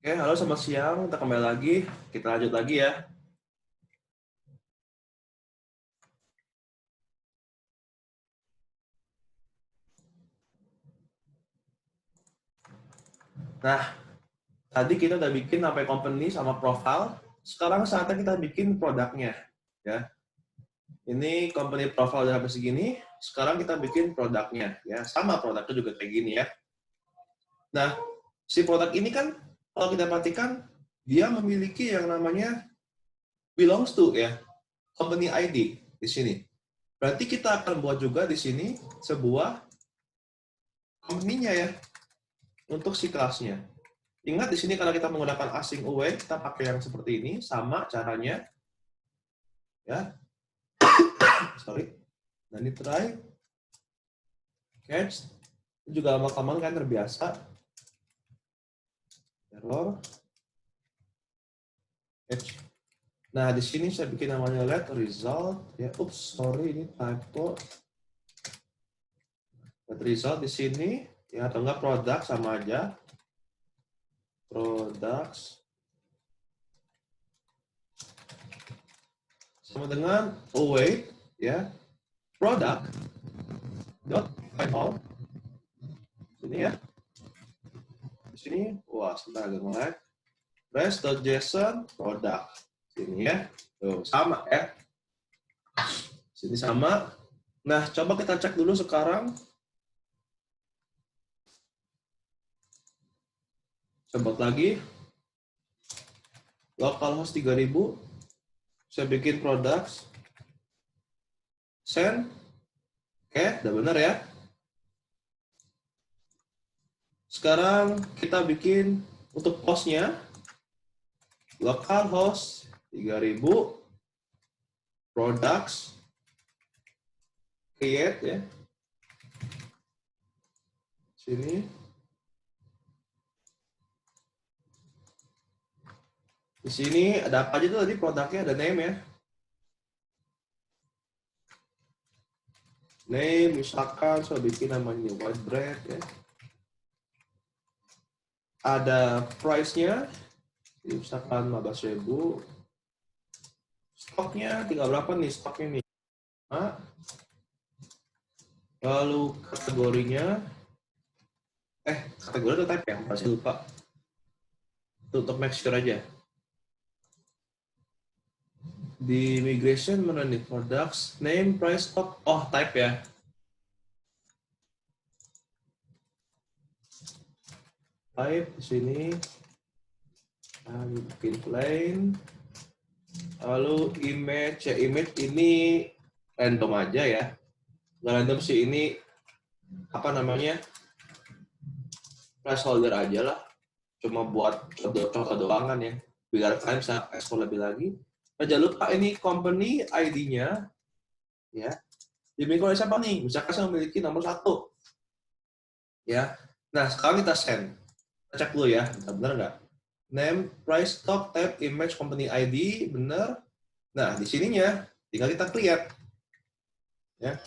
Oke, halo selamat siang. Kita kembali lagi. Kita lanjut lagi ya. Nah, tadi kita udah bikin sampai company sama profile. Sekarang saatnya kita bikin produknya. Ya, ini company profile udah sampai segini. Sekarang kita bikin produknya. Ya, sama produknya juga kayak gini ya. Nah, si produk ini kan kalau kita perhatikan dia memiliki yang namanya belongs to ya, company ID di sini. Berarti kita akan buat juga di sini sebuah company-nya ya untuk si kelasnya. Ingat di sini kalau kita menggunakan async await, kita pakai yang seperti ini, sama caranya. Ya, sorry. Dan ini try, catch, itu juga lama-lama kan terbiasa. Error, catch. Nah, di sini saya bikin namanya let result. Ya, ups, sorry ini typo. Let result di sini, ya atau enggak produk sama aja. Products sama dengan await, ya. Product dot find all. Sini ya. Di sini, wah sebentar agak nge-lag. Rest.json product. Sini ya. Tuh, sama ya. Sini sama. Nah, coba kita cek dulu sekarang. Coba lagi. Localhost 3000. Saya bikin products. Send. Oke, udah benar ya. Sekarang kita bikin untuk postnya. Localhost 3000. Products. Create ya. Sini. Di sini ada apa aja tuh tadi produknya, ada name ya. Name, misalkan saya bikin namanya white bread ya. Ada price-nya, misalkan 15.000. Stoknya tinggal berapa nih stoknya nih? Nah, lalu kategorinya, kategori atau type ya? Masih lupa. Untuk make sure aja. Di migration mana nih products, name, price, stock, oh type ya. Type di sini, bikin plain. Lalu image ya, image ini random aja ya. Nggak random sih, ini apa namanya, placeholder aja lah. Cuma buat contoh doang kan ya. Biar kalian bisa explore lebih lagi. Nah, jangan lupa ini company ID-nya ya. Dimiliki oleh siapa nih? Misalkan saya memiliki nomor 1. Ya. Nah, sekarang kita send. Kita cek dulu ya, benar nggak? Name, price, stock, type, image, company ID, benar. Nah, di sininya tinggal kita create. Ya.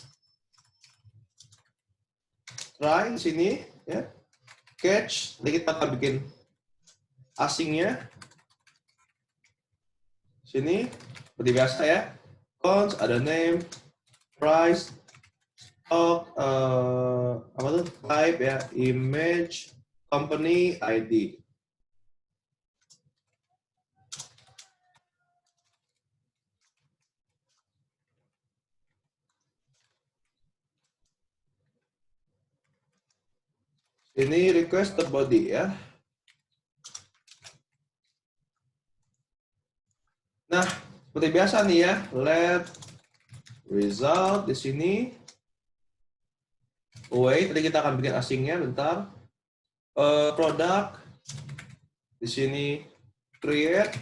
Try di sini ya. Catch, nanti kita akan bikin asingnya. Sini seperti biasa ya. Cons, ada name, price, stock, apa tuh, type ya, image, company, ID. Ini request the body ya. Nah, seperti biasa nih ya, let result di sini. Wait, tadi kita akan bikin asingnya bentar. Product di sini create.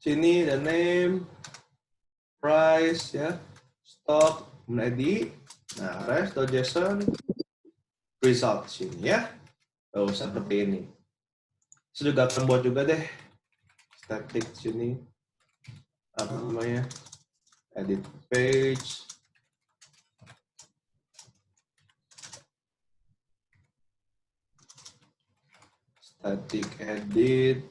Sini the name, price ya, stock, ID. Nah, rest.json result sini ya. Oh, seperti ini. Saya juga akan buat juga deh static sini apa namanya, edit page, static edit,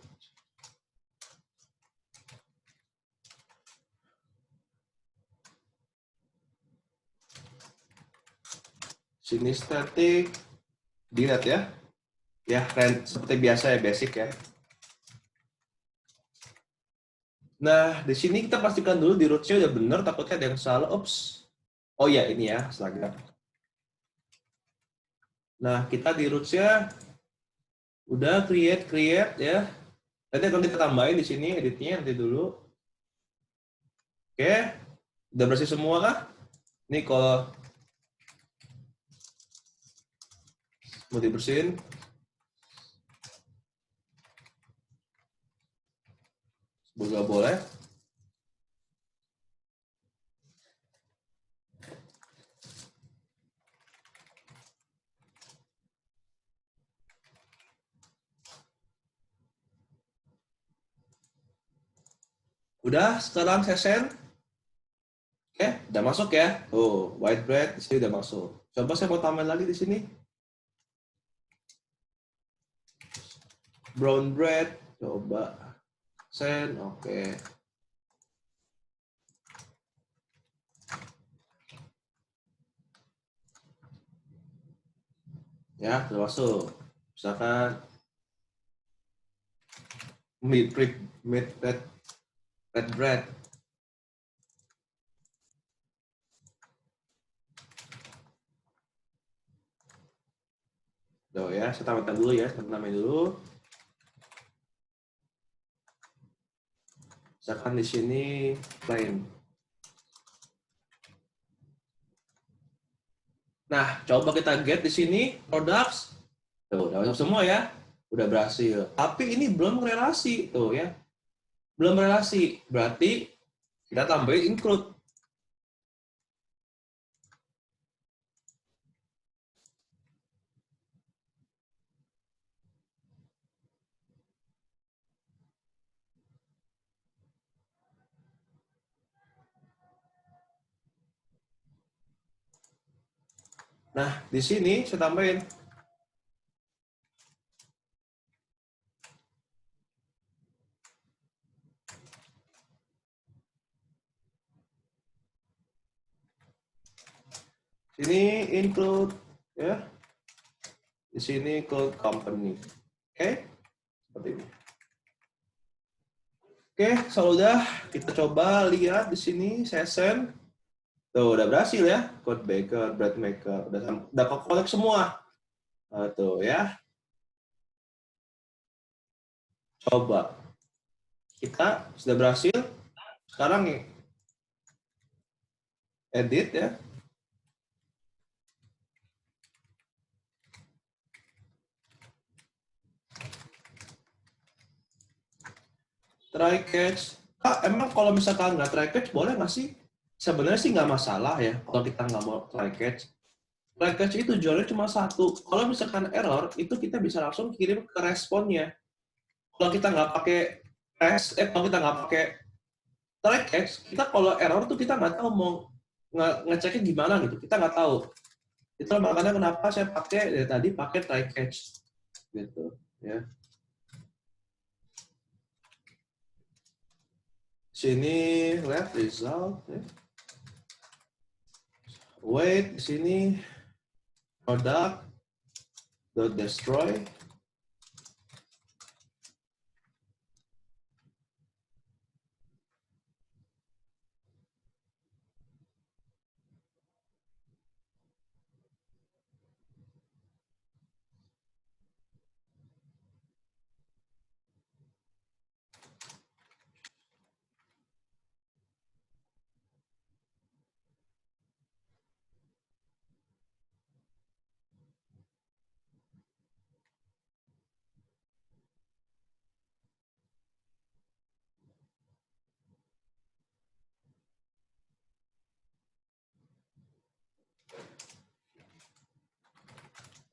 sini static, delete ya. Ya, seperti biasa ya, basic ya. Nah, di sini kita pastikan dulu di roots-nya udah bener, takutnya ada yang salah. Ups. Oh ya, ini ya, Instagram. Nah, kita di roots-nya udah create ya. Nanti akan kita tambahin di sini editnya nanti dulu. Oke, udah bersih semua kah? Ini kalau mau dibersihin, juga boleh. Udah, sekarang saya send. Oke, udah masuk ya. Oh, white bread di sini udah masuk. Coba saya mau tambahin lagi di sini. Brown bread, coba send. Oke. Ya, udah masuk. Misalkan meat red bread. Tuh ya, saya tambahkan dulu ya, tambahin dulu. Misalkan di sini plain. Nah, coba kita get di sini products. Tuh, udah masuk semua ya. Udah berhasil. Tapi ini belum relasi tuh ya. Belum relasi. Berarti kita tambahin include. Nah, di sini saya tambahin. Sini include ya. Di sini include company. Oke? Seperti ini. Oke, kalau udah kita coba lihat di sini saya send. Tuh, udah berhasil ya. Code baker, bread maker, udah collect semua. Nah, tuh ya. Coba. Kita sudah berhasil. Sekarang edit ya. Try catch. Emang kalau misalkan nggak try catch boleh nggak sih? Sebenarnya sih nggak masalah ya kalau kita nggak mau try catch. Try catch itu tujuannya cuma satu. Kalau misalkan error, itu kita bisa langsung kirim ke responnya. Kalau kita nggak pakai kalau kita nggak pakai try catch, kita kalau error tuh kita nggak tahu mau ngeceknya gimana gitu. Kita nggak tahu. Itu makanya kenapa saya pakai dari tadi pakai try catch gitu ya. Sini left result ya. Wait di sini product dot destroy.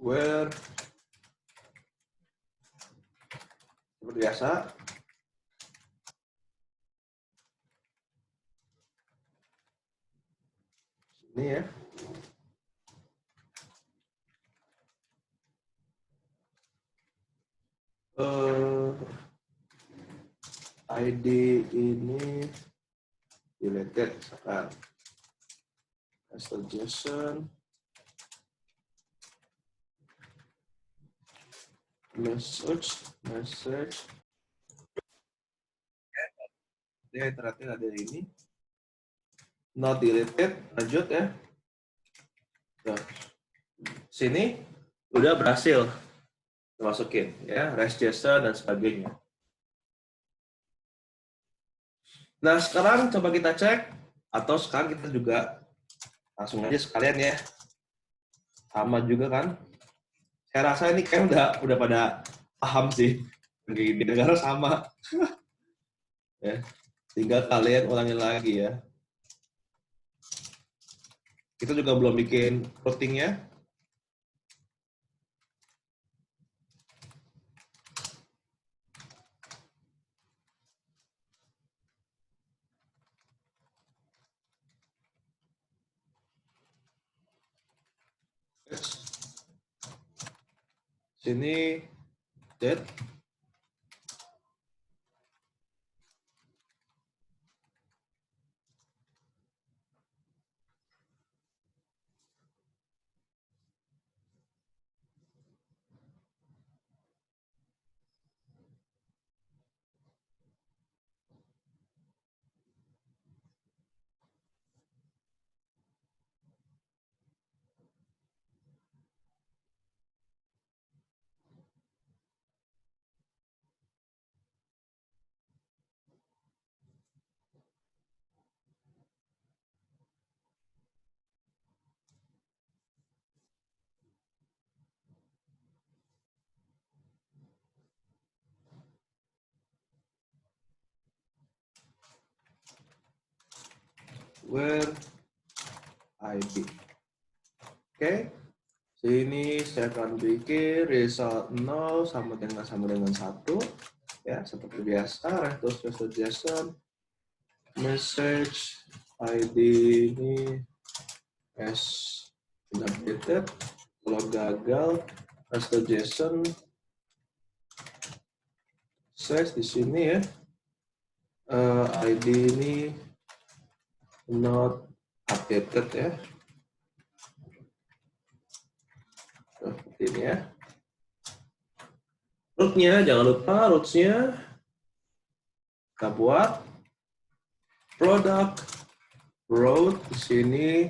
Where seperti biasa Ini ya. ID ini deleted sekarang. Suggestion. Message. Ya, terakhir ada ini. Not deleted, lanjut ya. Nah, sini udah berhasil masukin ya, REST.json dan sebagainya. Nah, sekarang coba kita cek, atau sekarang kita juga langsung aja sekalian ya. Sama juga kan. Saya rasa ini kan udah pada paham sih. Di negara sama. Ya. Tinggal kalian ulangin lagi ya. Kita juga belum bikin routingnya. Sini dead. Where ID. Oke. Sini saya akan bikin result 0 sama dengan 1 ya, seperti biasa. REST.json message ID ini as updated. Kalau gagal REST.json says di sini ya, ID ini not updated ya. Seperti ini ya. Root-nya, jangan lupa roots-nya kita buat product root di sini.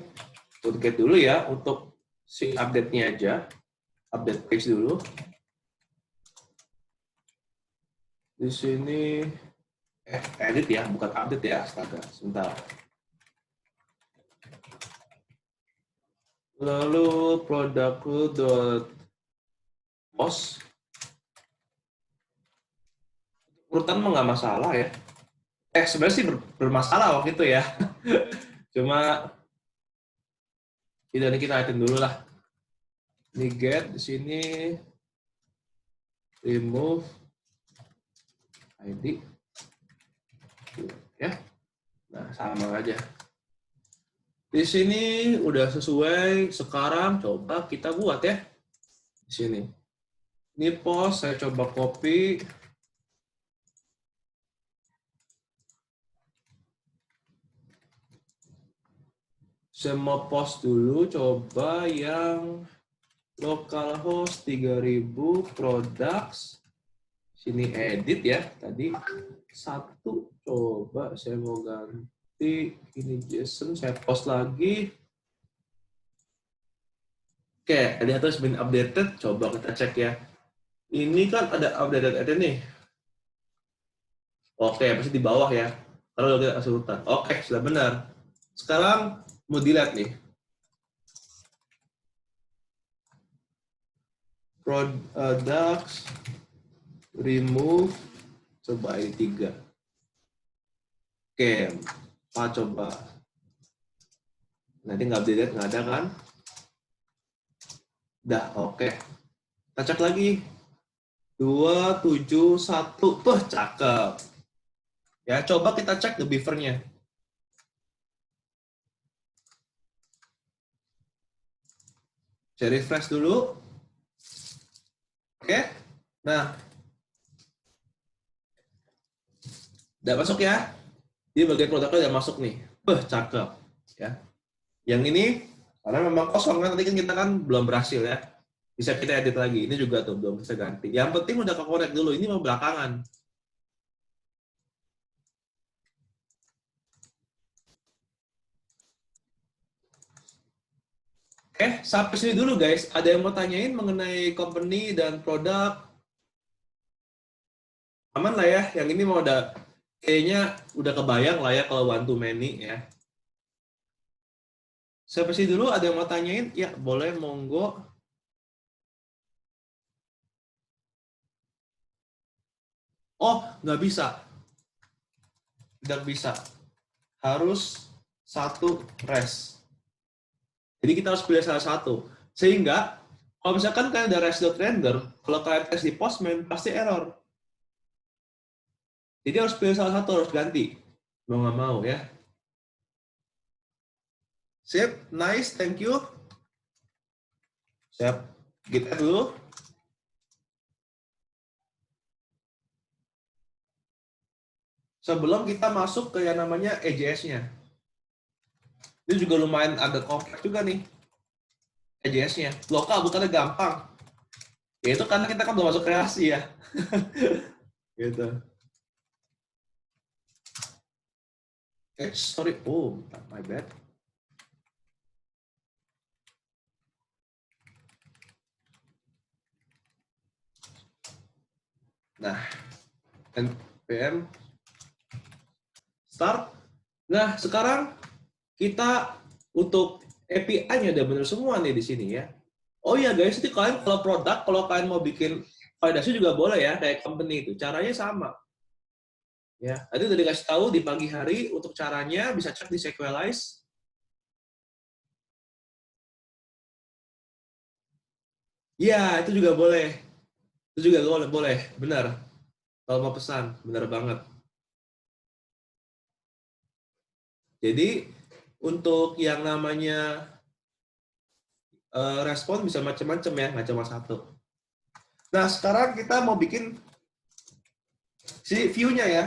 Get dulu ya untuk si update-nya aja. Update page dulu. Di sini edit ya, bukan update ya, astaga. Sebentar. Lalu product root.post. Urutan mah nggak masalah ya. Sebenarnya sih bermasalah waktu itu ya. Cuma ini kita hidden dulu lah. Ini get di sini remove ID ya. Nah, sama aja. Di sini udah sesuai. Sekarang coba kita buat ya. Di sini. Ini post saya coba copy. Saya mau post dulu, coba yang localhost 3000 products. Sini edit ya, tadi 1. Coba saya mau ganti, ini JSON, saya post lagi. Oke, lihat has been updated, coba kita cek ya. Ini kan ada updated nih. Oke, pasti di bawah ya. Kalau kita kasih urutan. Oke, sudah benar. Sekarang mau dilihat nih. Products remove, coba ini 3. Oke, coba. Nanti nggak dilihat, nggak ada kan? Dah, oke. Kita cek lagi. 271, tuh cakep. Ya, coba kita cek the beaver-nya. Saya refresh dulu. Oke. Nah, udah masuk ya. Di bagian produknya udah masuk nih. Cakep. Ya. Yang ini, karena memang kosong kan, tadi kan kita kan belum berhasil ya. Bisa kita edit lagi. Ini juga tuh, belum bisa ganti. Yang penting udah ke-connect dulu. Ini mau belakangan. Sampai sini dulu guys. Ada yang mau tanyain mengenai company dan produk? Aman lah ya. Yang ini mau kayaknya udah kebayang lah ya kalau one to many ya. Sampai sini dulu, ada yang mau tanyain? Ya, boleh, monggo. Oh, nggak bisa. Tidak bisa. Harus satu res. Jadi kita harus pilih salah satu. Sehingga, kalau misalkan kalian ada res.render, kalau kalian tes di Postman, pasti error. Jadi harus pilih salah satu, harus ganti. Mau nggak mau ya. Sip, nice, thank you. Siap, kita dulu. Sebelum kita masuk ke yang namanya EJS-nya. Ini juga lumayan agak kompleks juga nih. EJS-nya. Lokal bukannya gampang. Ya itu karena kita kan belum masuk kreasi ya. Gitu. Sorry. Oh, my bad. Nah, npm start. Nah, sekarang kita untuk API-nya udah bener semua nih di sini ya. Oh iya guys, itu kalian kalau produk, kalau kalian mau bikin validasi juga boleh ya, kayak company itu. Caranya sama. Ya, tadi udah dikasih tahu di pagi hari untuk caranya bisa cek di Sequelize. Ya, itu juga boleh. Itu juga boleh, benar. Kalau mau pesan, benar banget. Jadi untuk yang namanya respon bisa macam-macam ya, nggak cuma satu. Nah, sekarang kita mau bikin si view-nya ya.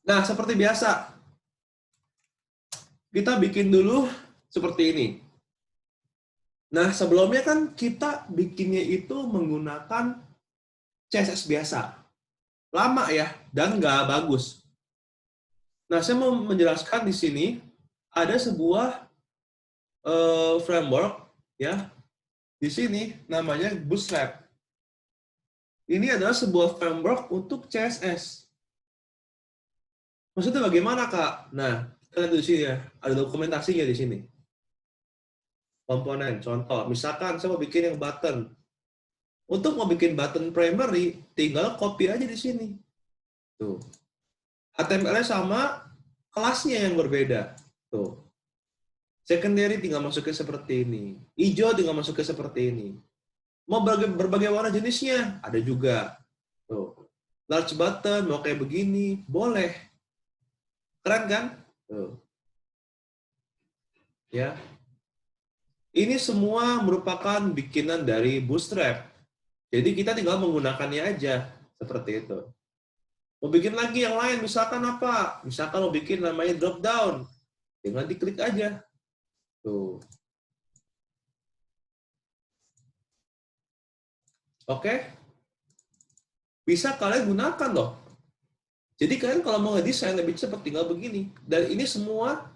Nah, seperti biasa, kita bikin dulu seperti ini. Nah, sebelumnya kan kita bikinnya itu menggunakan CSS biasa. Lama ya, dan nggak bagus. Nah, saya mau menjelaskan di sini, ada sebuah framework, ya, di sini namanya Bootstrap. Ini adalah sebuah framework untuk CSS. Maksudnya bagaimana, Kak? Nah, kita lihat di sini ya, ada dokumentasinya di sini. Komponen, contoh, misalkan saya mau bikin yang button. Untuk mau bikin button primary, tinggal copy aja di sini. Tuh. HTML-nya sama, kelasnya yang berbeda. Tuh. Secondary tinggal masukin seperti ini. Hijau tinggal masukin seperti ini. Mau berbagai warna jenisnya, ada juga. Tuh. Large button, mau kayak begini, boleh. Keren kan? Tuh. Ya. Ini semua merupakan bikinan dari Bootstrap. Jadi kita tinggal menggunakannya aja. Seperti itu. Mau bikin lagi yang lain, misalkan apa? Misalkan mau bikin namanya drop down. Tinggal diklik aja. Tuh. Oke? Bisa kalian gunakan loh. Jadi kalian kalau mau ngedesain lebih cepat tinggal begini. Dan ini semua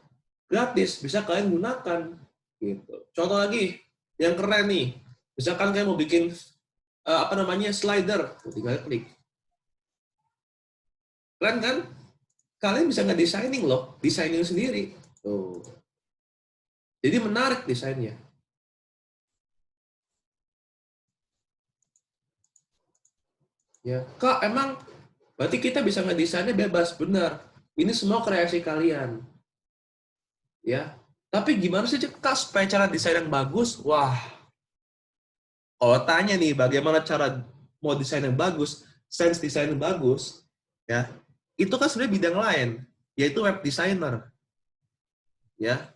gratis, bisa kalian gunakan. Gitu. Contoh lagi, yang keren nih. Misalkan kalian mau bikin apa namanya slider, tinggal klik. Keren kan? Kalian bisa ngedesigning loh, designing sendiri. Tuh. Jadi menarik desainnya. Ya, Kak, emang berarti kita bisa ngedesainnya bebas, benar. Ini semua kreasi kalian. Ya. Tapi gimana sih, Kak, supaya cara desain yang bagus? Wah, Kalau tanya nih, bagaimana cara mau desain yang bagus, sense desain yang bagus, ya, itu kan sebenarnya bidang lain, yaitu web designer, ya.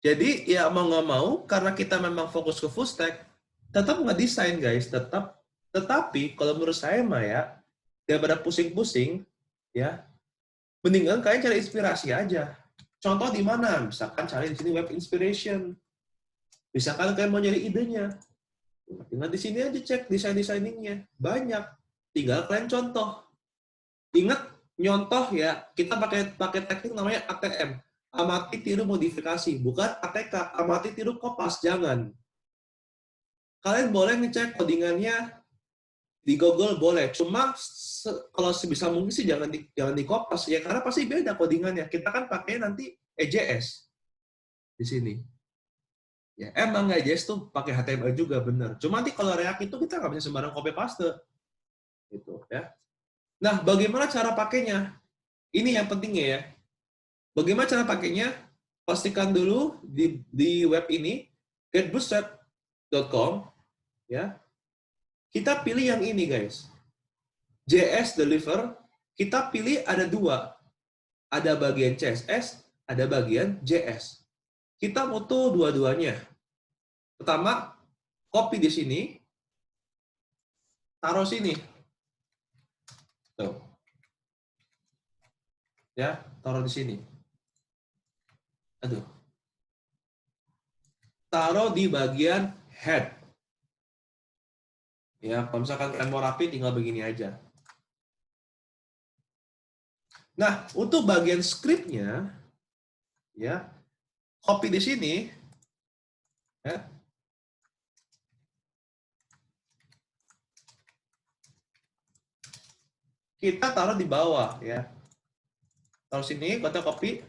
Jadi ya mau nggak mau, karena kita memang fokus ke full stack, tetap nggak desain guys, tetap. Tetapi kalau menurut saya mah ya, daripada pusing-pusing, ya, mendingan kalian cari inspirasi aja. Contoh di mana? Misalkan cari di sini web inspiration. Misalkan kalian mau nyari idenya, tinggal di sini aja cek desain-desainingnya. Banyak. Tinggal kalian contoh. Ingat nyontoh ya, kita pakai pakai teknik namanya ATM. Amati tiru modifikasi, bukan ATK. Amati tiru kopas, jangan. Kalian boleh ngecek codingannya di Google boleh. Cuma kalau sebisa mungkin sih jangan di kopas ya, karena pasti beda codingannya. Kita kan pakai nanti EJS di sini. Ya, emang EJS tuh pakai HTML juga bener. Cuma nanti kalau React itu kita nggak bisa sembarang copy paste gitu ya. Nah, bagaimana cara pakainya? Ini yang pentingnya ya. Bagaimana cara pakainya? Pastikan dulu di web ini getbootstrap.com ya. Kita pilih yang ini guys. JS Deliver, kita pilih ada dua. Ada bagian CSS, ada bagian JS. Kita butuh dua-duanya. Pertama, copy di sini, taruh sini. Tuh. Ya, taruh di sini. Aduh. Taruh di bagian head. Ya, kalau misalkan kalian mau rapi, tinggal begini aja. Nah, untuk bagian script-nya, ya, copy di sini, ya, kita taruh di bawah, ya. Taruh sini, kita copy.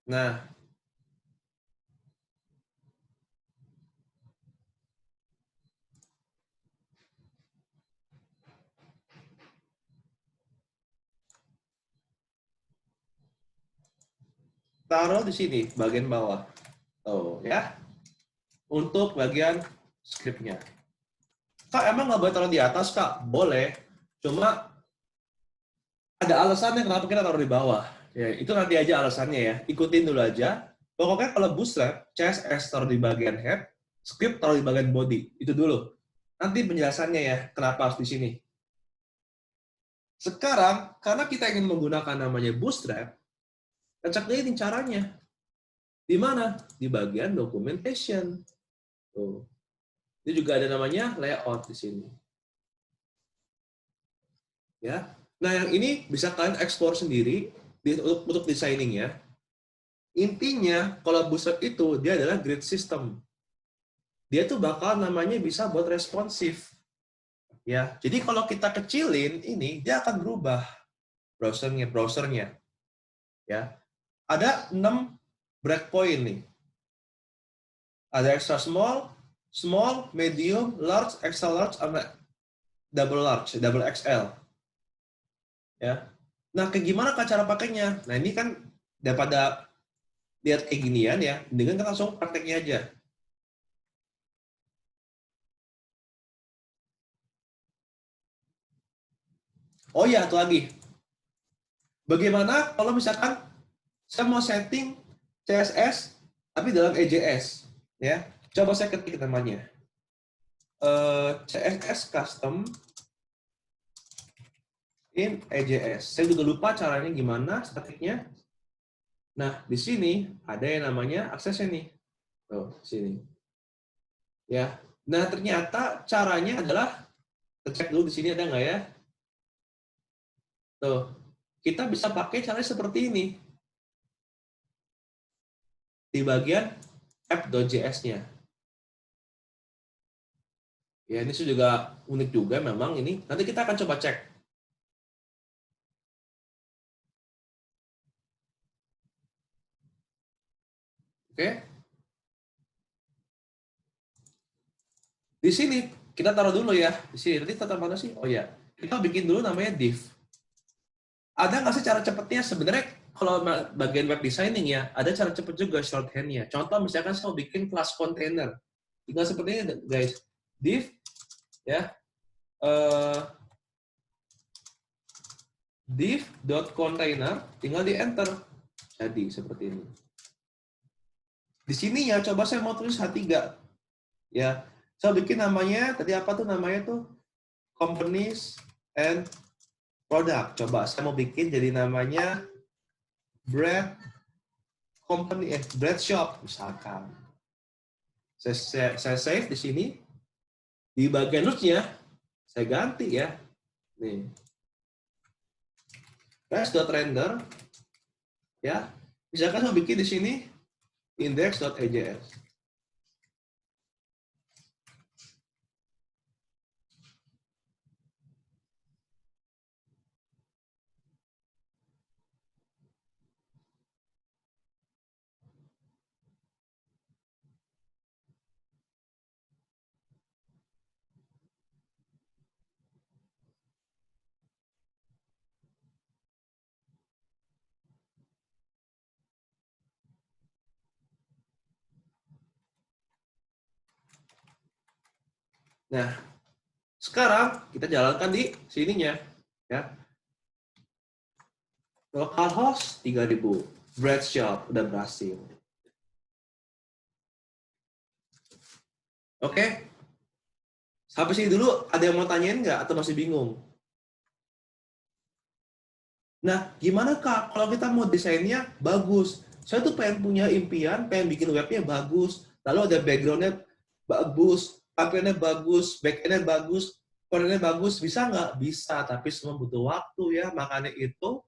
Nah, taruh di sini, bagian bawah. Tuh, ya. Untuk bagian script-nya. Kak, emang nggak boleh taruh di atas, Kak? Boleh. Cuma ada alasannya kenapa kita taruh di bawah. Ya, itu nanti aja alasannya ya. Ikutin dulu aja. Pokoknya kalau Bootstrap, CSS taruh di bagian head, script taruh di bagian body. Itu dulu. Nanti penjelasannya ya, kenapa harus di sini. Sekarang, karena kita ingin menggunakan namanya Bootstrap, cek ini caranya. Di mana? Di bagian documentation. Tuh. Ini juga ada namanya layout di sini. Ya. Nah, yang ini bisa kalian explore sendiri untuk designing ya. Intinya, kalau Bootstrap itu dia adalah grid system. Dia tuh bakal namanya bisa buat responsif. Ya, jadi kalau kita kecilin ini, dia akan berubah browsernya. Ya, ada 6 breakpoint nih. Ada extra small, small, medium, large, extra large, sama double large, double XL. Ya. Nah, kayak gimana cara pakainya? Nah, ini kan daripada lihat kayak ginian ya, dengan kan langsung prakteknya aja. Oh iya, satu lagi. Bagaimana kalau misalkan saya mau setting CSS tapi dalam EJS, ya? Coba saya ketik namanya. CSS custom in EJS. Saya juga lupa caranya gimana statiknya. Nah, di sini ada yang namanya aksesnya nih. Tuh, sini. Ya. Nah, ternyata caranya adalah cek dulu di sini ada nggak ya? Tuh. Kita bisa pakai caranya seperti ini. Di bagian app.js-nya. Ya, ini juga unik juga memang ini. Nanti kita akan coba cek. Oke. Di sini kita taruh dulu ya di sini. Nanti taruh mana sih? Oh ya, kita bikin dulu namanya div. Ada nggak sih cara cepatnya? Sebenarnya kalau bagian web designing ya, ada cara cepat juga shorthand-nya. Contoh misalkan saya mau bikin class container. Tinggal seperti ini guys. Div ya. Div.container, tinggal di enter. Jadi seperti ini. Di sini ya, coba saya mau tulis H3. Ya, saya bikin namanya, tadi apa tuh namanya tuh? Companies and Product. Coba saya mau bikin jadi namanya bread company, bread shop misalkan. Saya save di sini. Di bagian notes-nya, saya ganti ya. Nih. Rest.render. Ya. Misalkan saya bikin di sini index.ejs. Nah, sekarang kita jalankan di sininya, ya. Localhost 3000, bread shop udah berhasil. Oke, sampai sini dulu ada yang mau tanyain nggak atau masih bingung? Nah, gimana Kak kalau kita mau desainnya bagus? Saya tuh pengen punya impian, pengen bikin webnya bagus, lalu ada backgroundnya bagus, tampilannya bagus, backendnya bagus, frontendnya bagus, bisa nggak? Bisa, tapi semua butuh waktu ya. Makanya itu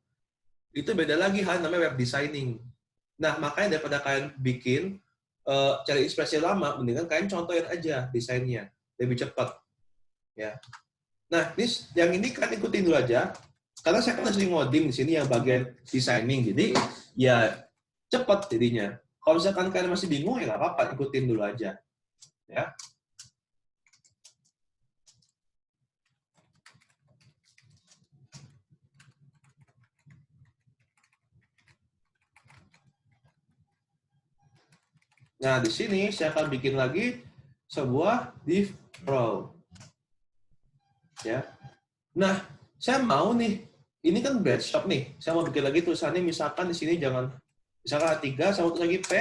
beda lagi hal namanya web designing. Nah, makanya daripada kalian bikin cari inspirasi lama, mendingan kalian contohin aja desainnya, lebih cepat. Ya. Nah, yang ini kalian ikutin dulu aja. Karena saya kan sering ngoding di sini yang bagian designing, jadi ya cepat jadinya. Kalau misalkan kalian masih bingung ya nggak apa-apa, ikutin dulu aja. Ya. Nah, di sini saya akan bikin lagi sebuah div row. Ya. Nah, saya mau nih, ini kan bread shop nih. Saya mau bikin lagi tulisannya misalkan di sini jangan misalkan A3, saya mau tulis lagi P,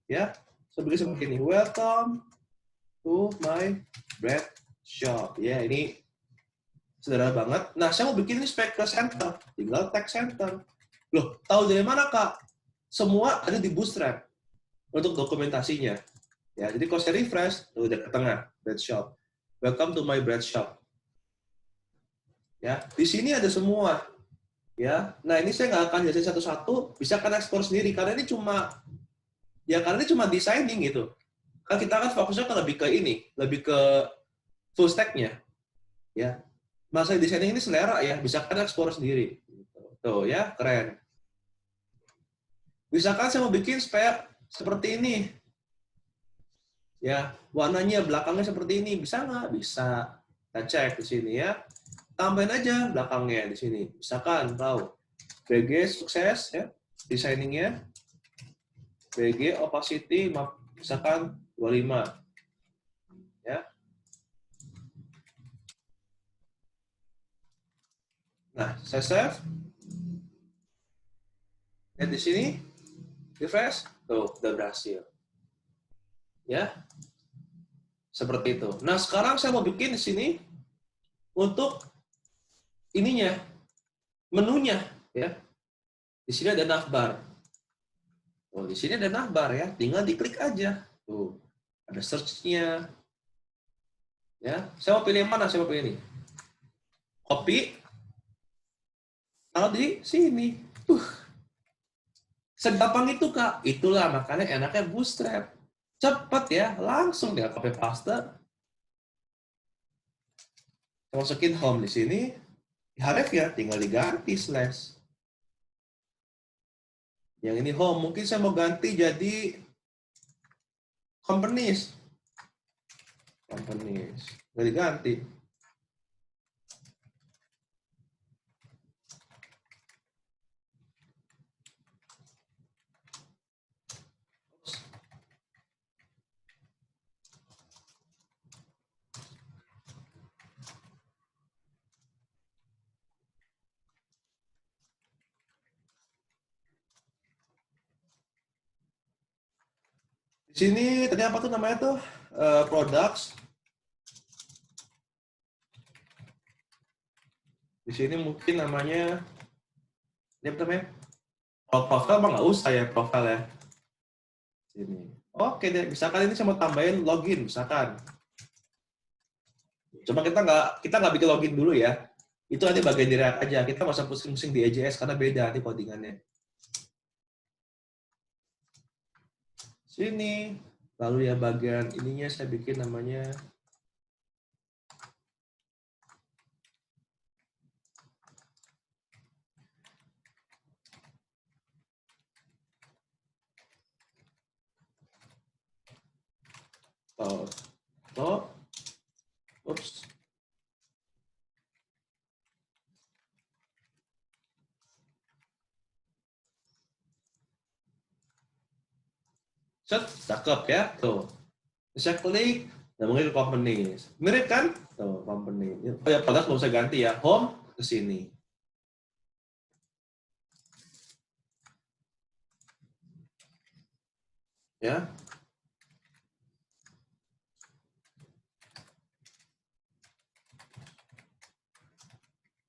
ya. Saya bikin seperti ini. Welcome to my bread shop. Ya, ini sederhana banget. Nah, saya mau bikin ini spek ke center. Tinggal tag center. Loh, tahu dari mana, Kak? Semua ada di Bootstrap untuk dokumentasinya. Ya, jadi kalau saya refresh, udah ke tengah, bread shop. Welcome to my bread shop. Ya, di sini ada semua. Ya, nah ini saya nggak akan jelasin satu-satu. Bisa kan ekspor sendiri karena ini cuma designing gitu. Kan kita kan fokusnya kan lebih ke ini, lebih ke full stack-nya. Ya, masa designing ini selera ya, bisa kan ekspor sendiri. Tuh ya, keren. Misalkan saya mau bikin supaya seperti ini. Ya, warnanya belakangnya seperti ini, bisa nggak? Bisa. Kita cek di sini ya. Tambahin aja belakangnya di sini. Misalkan tahu BG sukses ya, desainingnya. BG opacity misalkan 25. Ya. Nah, saya save. Lihat di sini, refresh, tuh udah berhasil. Ya, seperti itu. Nah, sekarang saya mau bikin di sini untuk ininya, menunya, ya. Di sini ada navbar. Oh, di sini ada navbar ya, tinggal diklik aja. Tuh, ada search-nya. Ya, saya mau pilih yang mana? Saya mau pilih ini. Copy, taruh di sini. Segampang itu, Kak. Itulah makanya enaknya Bootstrap. Cepat ya, langsung dia copy paste. Masukin home di sini. Href ya, tinggal diganti slash. Yang ini home, mungkin saya mau ganti jadi companies. companies. Nggak diganti. Di sini tadi apa tuh namanya tuh? Products. Di sini mungkin namanya, ini apa namanya? Kalau profile mah nggak usah ya profile ya. Sini. Oke deh, misalkan ini saya mau tambahin login, misalkan. Cuma kita nggak bikin login dulu ya. Itu nanti bagian di React aja. Kita nggak usah pusing-pusing di EJS karena beda nanti codingannya. Sini. Lalu ya bagian ininya saya bikin namanya oops. Set, cakep ya, tuh. Saya klik, dan mungkin ke company. Mirip kan? Tuh, company. Oh ya, produk belum saya ganti ya. Home, ke sini. Ya.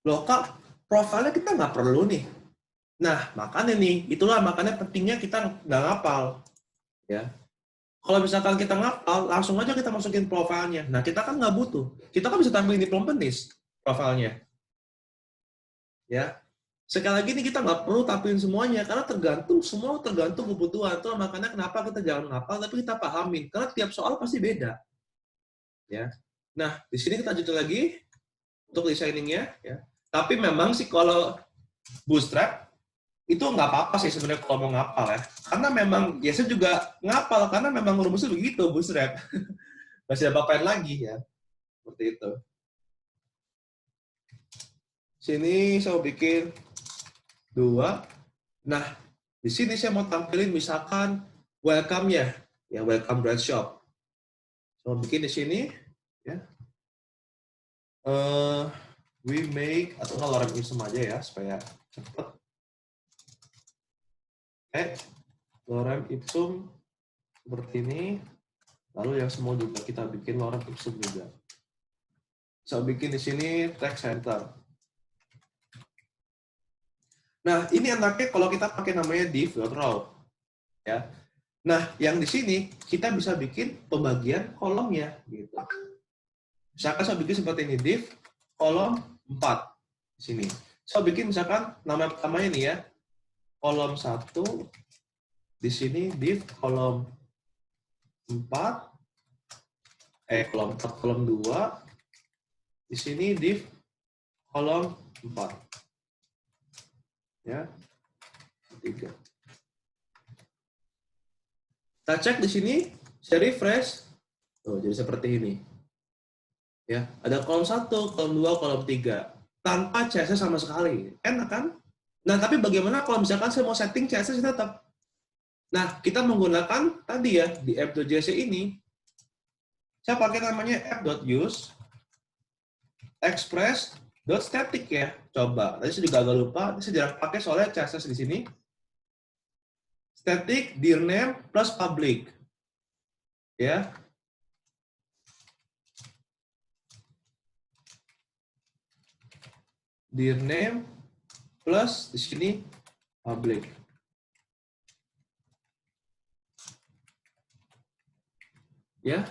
Loh kak, profilnya kita nggak perlu nih. Nah, makanya nih, itulah makanya pentingnya kita nggak ngapal. Ya. Kalau misalkan kita ngapal, langsung aja kita masukin profilnya. Nah, kita kan nggak butuh. Kita kan bisa tampilin di companies profilnya. Ya. Sekali lagi nih kita nggak perlu tampilin semuanya, karena semua tergantung kebutuhan. Itu makanya kenapa kita jangan ngapal, tapi kita pahamin. Karena tiap soal pasti beda. Ya. Nah, di sini kita lanjut lagi untuk desainingnya. Ya. Tapi memang sih kalau Bootstrap, itu nggak apa-apa sih sebenarnya kalau mau ngapal ya. Karena memang, ya saya juga ngapal, karena memang rumusnya begitu, Bootstrap. Masih ada apain lagi ya. Seperti itu. Sini saya mau bikin 2. Nah, di sini saya mau tampilin misalkan welcome-nya. Ya, welcome brand shop. Saya mau bikin di sini. Ya. We make, atau nggak lorem ipsum aja ya, supaya cepat. Lorem ipsum seperti ini. Lalu yang semua juga kita bikin lorem ipsum juga. Saya bikin di sini text center. Nah, ini enaknya kalau kita pakai namanya div.row. Ya. Nah, yang di sini kita bisa bikin pembagian kolomnya gitu. Misalkan saya bikin seperti ini, div kolom 4 di sini. Saya bikin misalkan nama pertamanya nih ya, kolom 1, di sini div kolom 4, kolom 4, kolom 2, di sini div kolom 4. Ya. 3. Kita cek di sini, saya refresh. Tuh, jadi seperti ini. Ya, ada kolom 1, kolom 2, kolom 3. Tanpa CSS sama sekali. Enak kan? Nah, tapi bagaimana kalau misalkan saya mau setting CSS tetap? Nah, kita menggunakan tadi ya, di app.js ini, saya pakai namanya app.use express.static ya. Coba, tadi saya juga agak lupa, saya jarang pakai soalnya CSS di sini. Static dir name plus public. Ya. Dir name plus di sini public. Ya.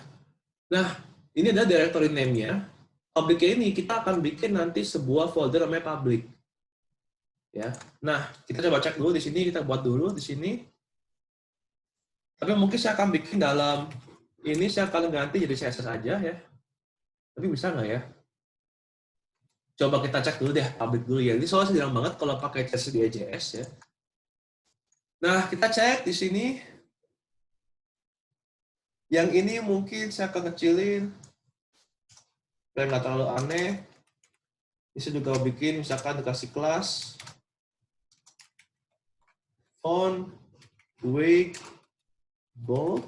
Nah, ini adalah directory name-nya. Public ini kita akan bikin nanti sebuah folder namanya public. Ya. Nah, kita coba cek dulu di sini, kita buat dulu di sini. Tapi mungkin saya akan bikin dalam ini, saya akan ganti jadi CSS aja ya. Tapi bisa nggak ya? Coba kita cek dulu deh, public dulu ya. Ini soalnya jarang banget kalau pakai CSS di EJS ya. Nah, kita cek di sini. Yang ini mungkin saya akan kecilin. supaya nggak terlalu aneh. Bisa juga bikin misalkan dikasih kelas font weight bold.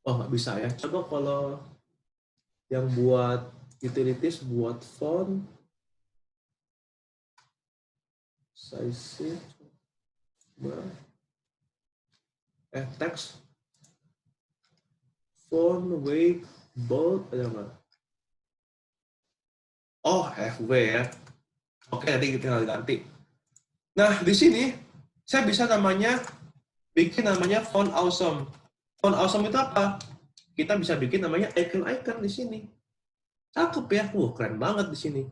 Oh, nggak bisa ya. Coba kalau yang buat utilities buat font size text font weight bold ada nggak? Oh, FW ya. Oke, nanti kita tinggal ganti. Nah, di sini saya bisa bikin namanya font awesome. Font awesome itu apa? Kita bisa bikin namanya icon-icon di sini. Cakep ya, keren banget di sini.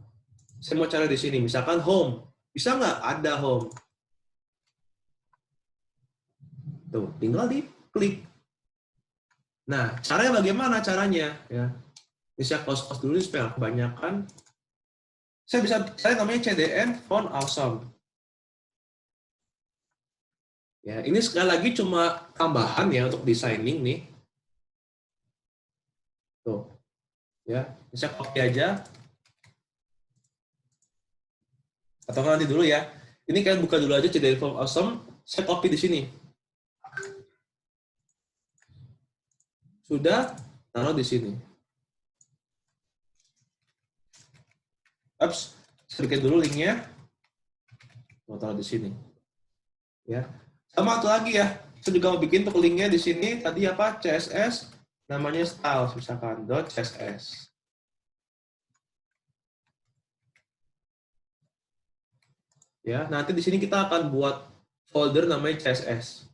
Saya mau cari di sini, misalkan home. Bisa nggak ada home? Tuh, tinggal diklik. Nah, caranya bagaimana caranya? Ya, bisa close dulu supaya kebanyakan. Saya namanya CDN font awesome. Ya, ini sekali lagi cuma tambahan ya untuk designing nih. Tuh, ya, bisa copy aja. Atau nanti dulu ya. Ini kalian buka dulu aja CDN font awesome. Saya copy di sini. Sudah, taruh di sini. Ups, saya bikin dulu linknya. Mau taruh di sini. Ya, sama satu lagi ya. Saya juga mau bikin untuk linknya di sini. Tadi apa? CSS. Namanya styles misalkan .css. Ya, nanti di sini kita akan buat folder namanya CSS.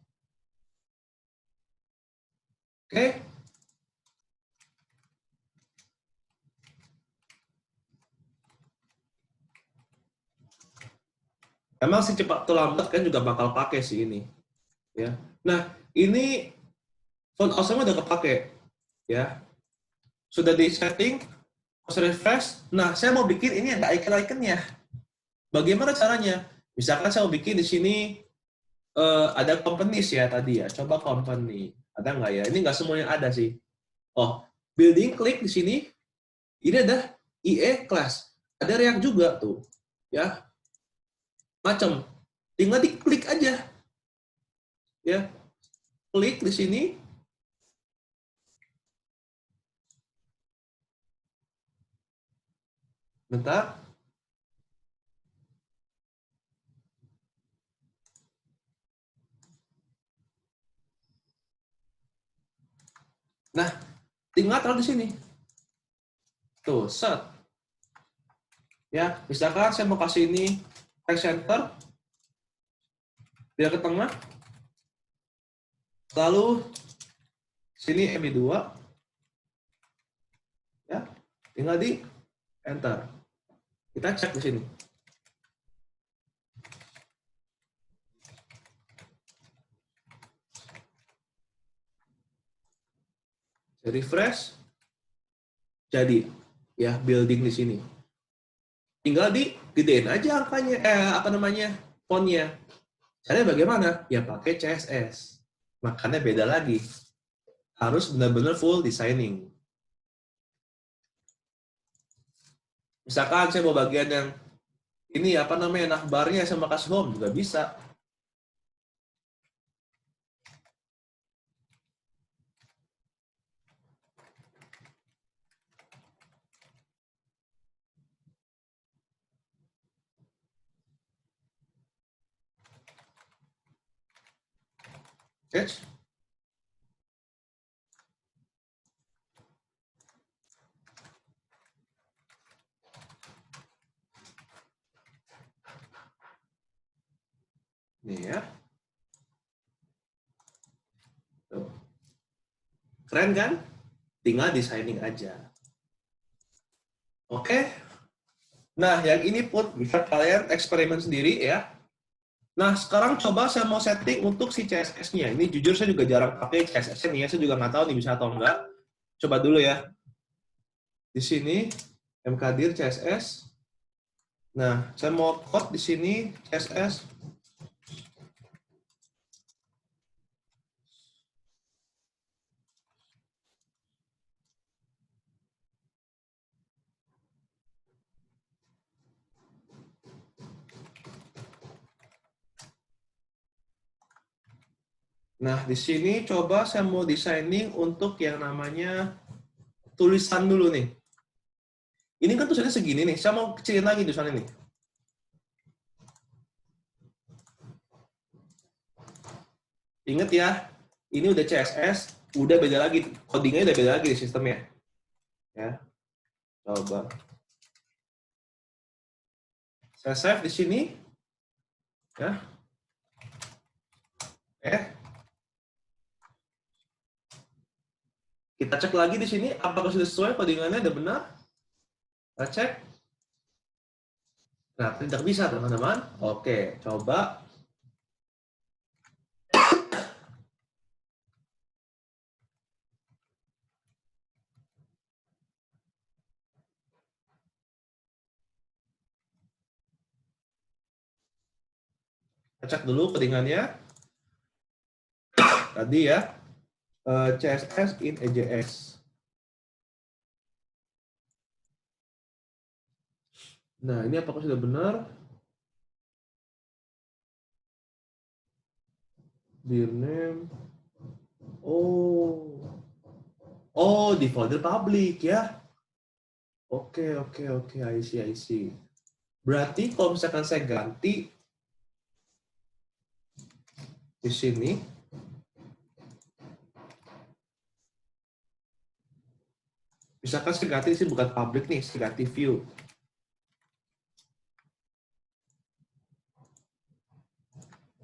Oke. Emang sih cepat atau lambat kan juga bakal pakai sih ini. Ya. Nah, ini font awesome udah kepake. Ya. Sudah di setting, harus refresh. Nah, saya mau bikin ini ada icon-iconnya. Bagaimana caranya? Misalkan saya mau bikin di sini ada companies ya tadi ya. Coba company. Ada nggak ya? Ini nggak semuanya ada sih. Oh, building klik di sini. Ini ada IE class. Ada React juga tuh. Ya, macam. Tinggal diklik aja. Ya, klik di sini. Bentar. Nah, tinggal taruh di sini. Tuh, set. Ya, misalkan saya mau kasih ini text center, biar ke tengah. Lalu sini MI2. Ya, tinggal di enter. Kita cek di sini. Refresh. Jadi, ya building di sini. Tinggal digedein aja angkanya, apa namanya, fontnya. Caranya bagaimana? Ya pakai CSS. Makanya beda lagi. Harus benar-benar full designing. Misalkan saya mau bagian yang ini apa namanya, navbarnya sama kasih home juga bisa. Oke. Nih ya. Tuh. Keren kan? Tinggal designing aja. Oke. Nah, yang ini pun bisa kalian eksperimen sendiri ya. Nah, sekarang coba saya mau setting untuk si CSS-nya. Ini jujur saya juga jarang pakai CSS-nya nih ya. Saya juga nggak tahu nih bisa atau enggak. Coba dulu ya. Di sini, mkdir CSS. Nah, saya mau code di sini CSS. Nah, di sini coba saya mau designing untuk yang namanya tulisan dulu nih. Ini kan tulisannya segini nih, saya mau kecilin lagi tulisannya nih. Ingat ya, ini udah CSS, udah beda lagi, codingnya udah beda lagi di sistemnya. Ya, coba. Saya save di sini. Ya. Kita cek lagi di sini, apakah sudah sesuai codingannya, udah benar? Kita cek. Nah, tidak bisa teman-teman. Oke, coba. Kita cek dulu codingannya. Tadi ya, CSS in EJS. Nah, ini apakah sudah benar? Dear name. Oh, di folder public ya. Oke, I see. Berarti kalau misalkan saya ganti di sini, misalkan saya ganti sih bukan public nih, saya ganti view.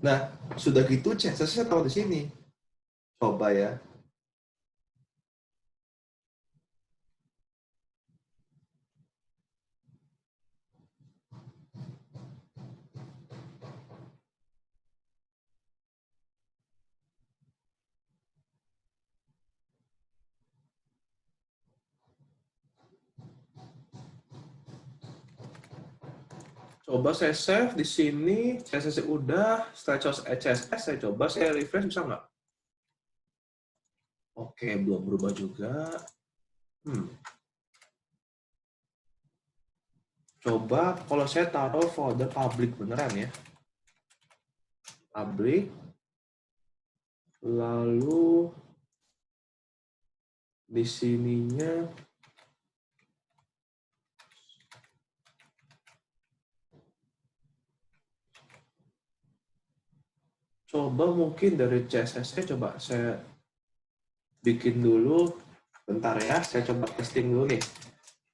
Nah, sudah gitu CSS-nya taruh di sini. Coba ya. Coba saya save di sini, CSS udah, setelah CSS saya coba saya refresh bisa nggak? Oke, belum berubah juga. Coba kalau saya taruh folder public beneran ya. Public, lalu di sininya coba mungkin dari CSS-nya coba saya bikin dulu. Bentar ya, saya coba testing dulu nih.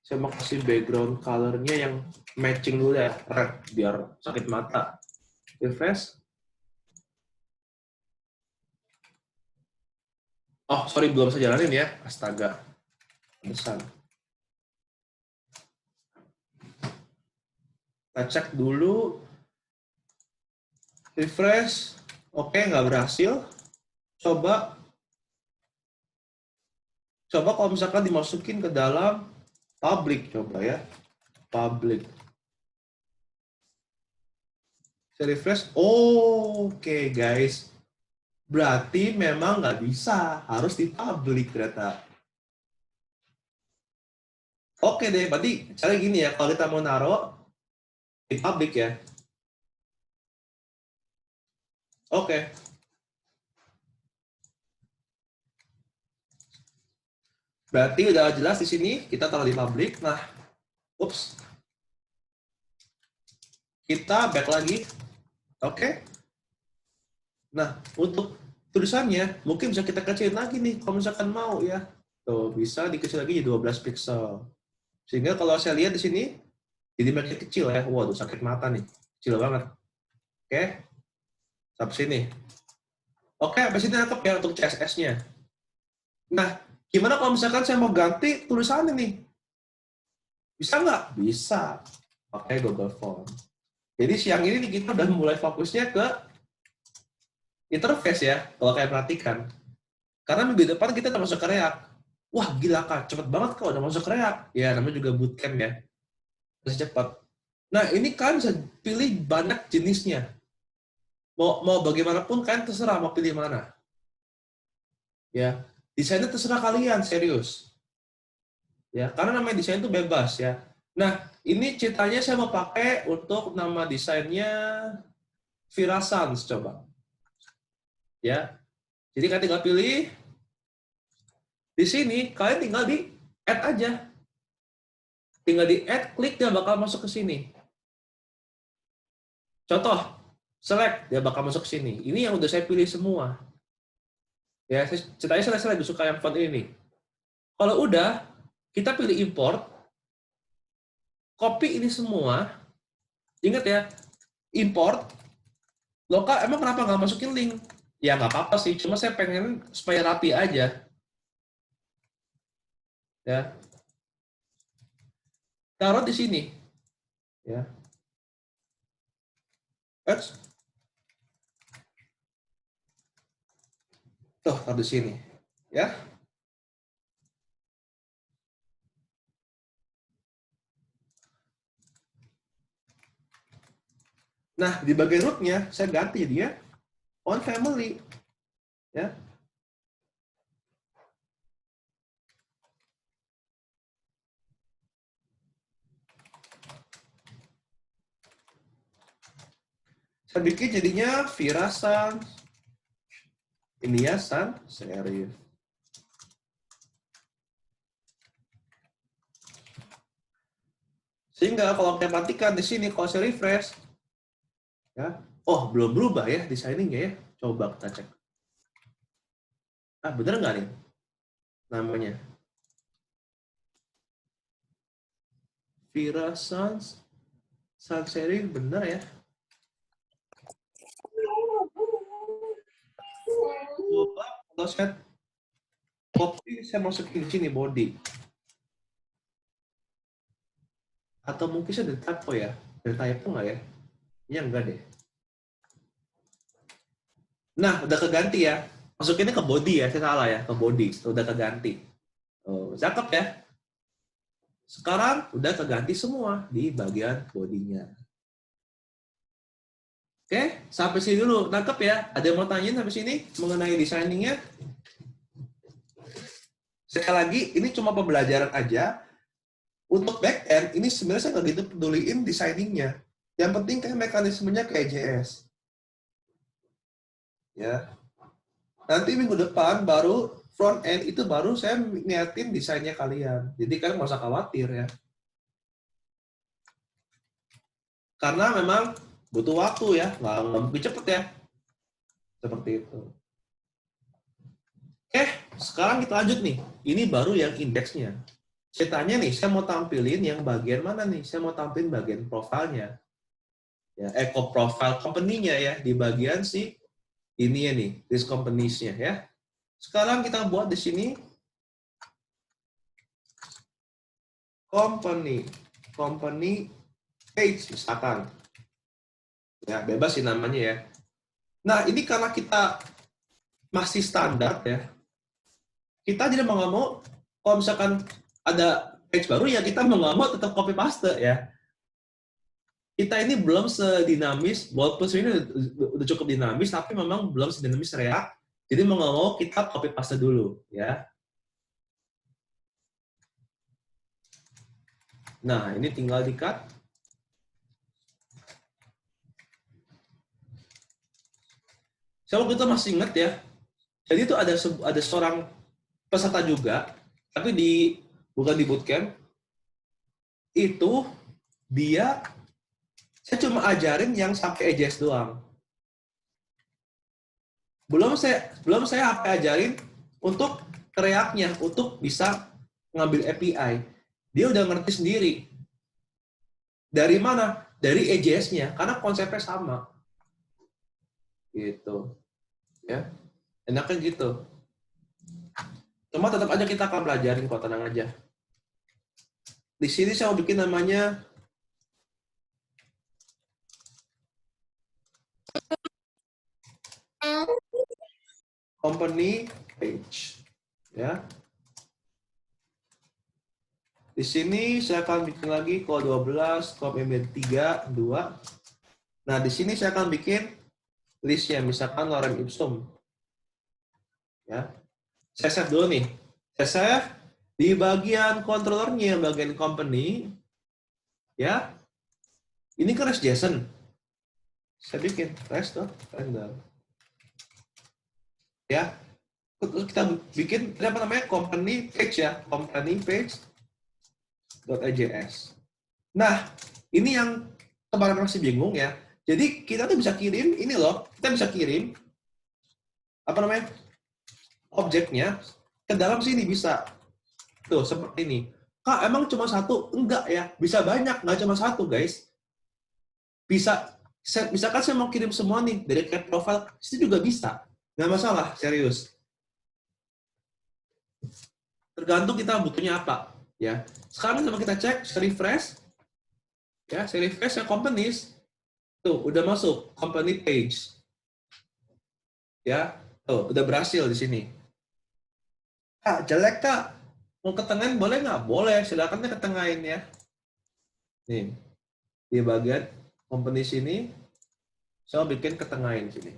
Saya mau kasih background color-nya yang matching dulu ya, red, biar sakit mata. Refresh. Oh, sorry, belum saya jalanin ya. Astaga. Pesan. Kita cek dulu. Refresh. Oke, nggak berhasil. Coba kalau misalkan dimasukin ke dalam public, coba ya. Public. Saya refresh. Oke, guys. Berarti memang nggak bisa. Harus di public ternyata. Oke deh, berarti cara gini ya. Kalau kita mau naruh di public ya. Oke. Berarti udah jelas di sini. Kita taruh di public. Nah, ups. Kita back lagi. Oke. Nah, untuk tulisannya mungkin bisa kita kecilin lagi nih kalau misalkan mau ya. Tuh, bisa dikecil lagi jadi 12 pixel. Sehingga kalau saya lihat di sini jadi makin kecil ya. Waduh, sakit mata nih. Kecil banget. Oke. Sampai sini. Oke, sampai sini nangkep ya untuk CSS-nya. Nah, gimana kalau misalkan saya mau ganti tulisannya nih? Bisa nggak? Bisa. Pakai Google Form. Jadi siang ini kita udah mulai fokusnya ke interface ya, kalau kayak perhatikan. Karena minggu depan kita udah masuk ke React. Wah, gila Kak, cepet banget Kak udah masuk ke React. Ya, namanya juga bootcamp ya. Masih cepat. Nah, ini kan bisa pilih banyak jenisnya. Mau bagaimanapun kan terserah mau pilih mana. Ya, desainnya terserah kalian, serius. Ya, karena namanya desain itu bebas ya. Nah, ini ceritanya saya mau pakai untuk nama desainnya Virasans coba. Ya. Jadi kalian tinggal pilih di sini, kalian tinggal di add aja. Tinggal di add, klik, dia bakal masuk ke sini. Contoh, select, dia bakal masuk ke sini. Ini yang udah saya pilih semua. Ya, ceritanya saya lagi suka yang font ini. Kalau udah, kita pilih import, copy ini semua. Ingat ya, import, lokal, emang kenapa nggak masukin link? Ya nggak apa-apa sih, cuma saya pengen supaya rapi aja. Ya, taruh di sini. Ya. Tuh, taruh di sini. Ya. Nah, di bagian root-nya saya ganti dia on family. Ya. Saya bikin jadinya Virasan. Ini ya, San Serif. Sehingga kalau kita perhatikan di sini, kalau saya refresh, ya, oh belum berubah ya desainnya ya. Coba kita cek. Ah, bener nggak nih namanya? Virasan Sans Serif bener ya? Coba kalau saya copy, saya masukin di sini body. Atau mungkin saya ada typo ya? Ada typo nggak ya? Ya enggak deh. Nah, udah keganti ya. Masukinnya ke body ya, saya salah ya, ke body. Udah keganti. Oh, cakep ya. Sekarang udah keganti semua di bagian bodinya. Oke, sampai sini dulu. Nangkep ya? Ada yang mau tanyain sampai sini mengenai desainingnya? Sekali lagi, ini cuma pembelajaran aja. Untuk back end, ini sebenarnya saya nggak gitu peduliin desainingnya. Yang penting kayak mekanismenya kayak JS. Ya. Nanti minggu depan baru front end itu baru saya niatin desainnya kalian. Jadi kalian nggak usah khawatir ya. Karena memang butuh waktu ya, nggak mungkin cepet ya. Seperti itu. Oke, sekarang kita lanjut nih. Ini baru yang indeksnya. Saya tanya nih, saya mau tampilin yang bagian mana nih? Saya mau tampilin bagian profilnya. Ya, profile company-nya ya, di bagian si ini ya nih, this companies-nya ya. Sekarang kita buat di sini company page misalkan. Ya, bebas sih namanya ya. Nah, ini karena kita masih standar ya, kita tidak mau nggak mau, kalau misalkan ada page baru ya kita mau nggak mau tetap copy paste ya. Kita ini belum sedinamis, walaupun sebenarnya udah cukup dinamis, tapi memang belum sedinamis React. Jadi mau nggak mau kita copy paste dulu ya. Nah, ini tinggal di-cut. Saya waktu itu masih ingat ya. Jadi itu ada seorang peserta juga, tapi bukan di bootcamp. Itu dia, saya cuma ajarin yang sampai EJS doang. Belum saya ajarin untuk React-nya, untuk bisa ngambil API. Dia udah ngerti sendiri. Dari mana? Dari EJS-nya, karena konsepnya sama. Gitu. Ya. Enaknya gitu. Cuma tetap aja kita akan belajarin kok, tenang aja. Di sini saya mau bikin namanya company page. Ya. Di sini saya akan bikin lagi kalau 12, kalau email 3, 2. Nah, di sini saya akan bikin listnya, misalkan lorem ipsum. Ya. Saya save dulu nih. Saya save di bagian controllernya, bagian company. Ya. Ini kan REST JSON. Saya bikin REST render. Ya. Terus kita bikin apa namanya company page ya, company page.ajs. Nah, ini yang kemarin masih bingung ya. Jadi kita tuh bisa kirim ini loh, kita bisa kirim apa namanya objeknya ke dalam sini bisa. Tuh seperti ini. Kak, emang cuma satu? Enggak ya, bisa banyak, nggak cuma satu guys. Misalkan saya mau kirim semua nih dari create profile, itu juga bisa. Nggak masalah, serius. Tergantung kita butuhnya apa. Ya. Sekarang coba kita cek, refresh. Ya, refresh yang companies. Tuh, udah masuk company page. Ya, tuh, udah berhasil di sini. Kak, jelek Kak. Mau ketengahin boleh nggak? Boleh, silakan ketengahin ya. Nih, di bagian company sini, saya bikin ketengahin sini.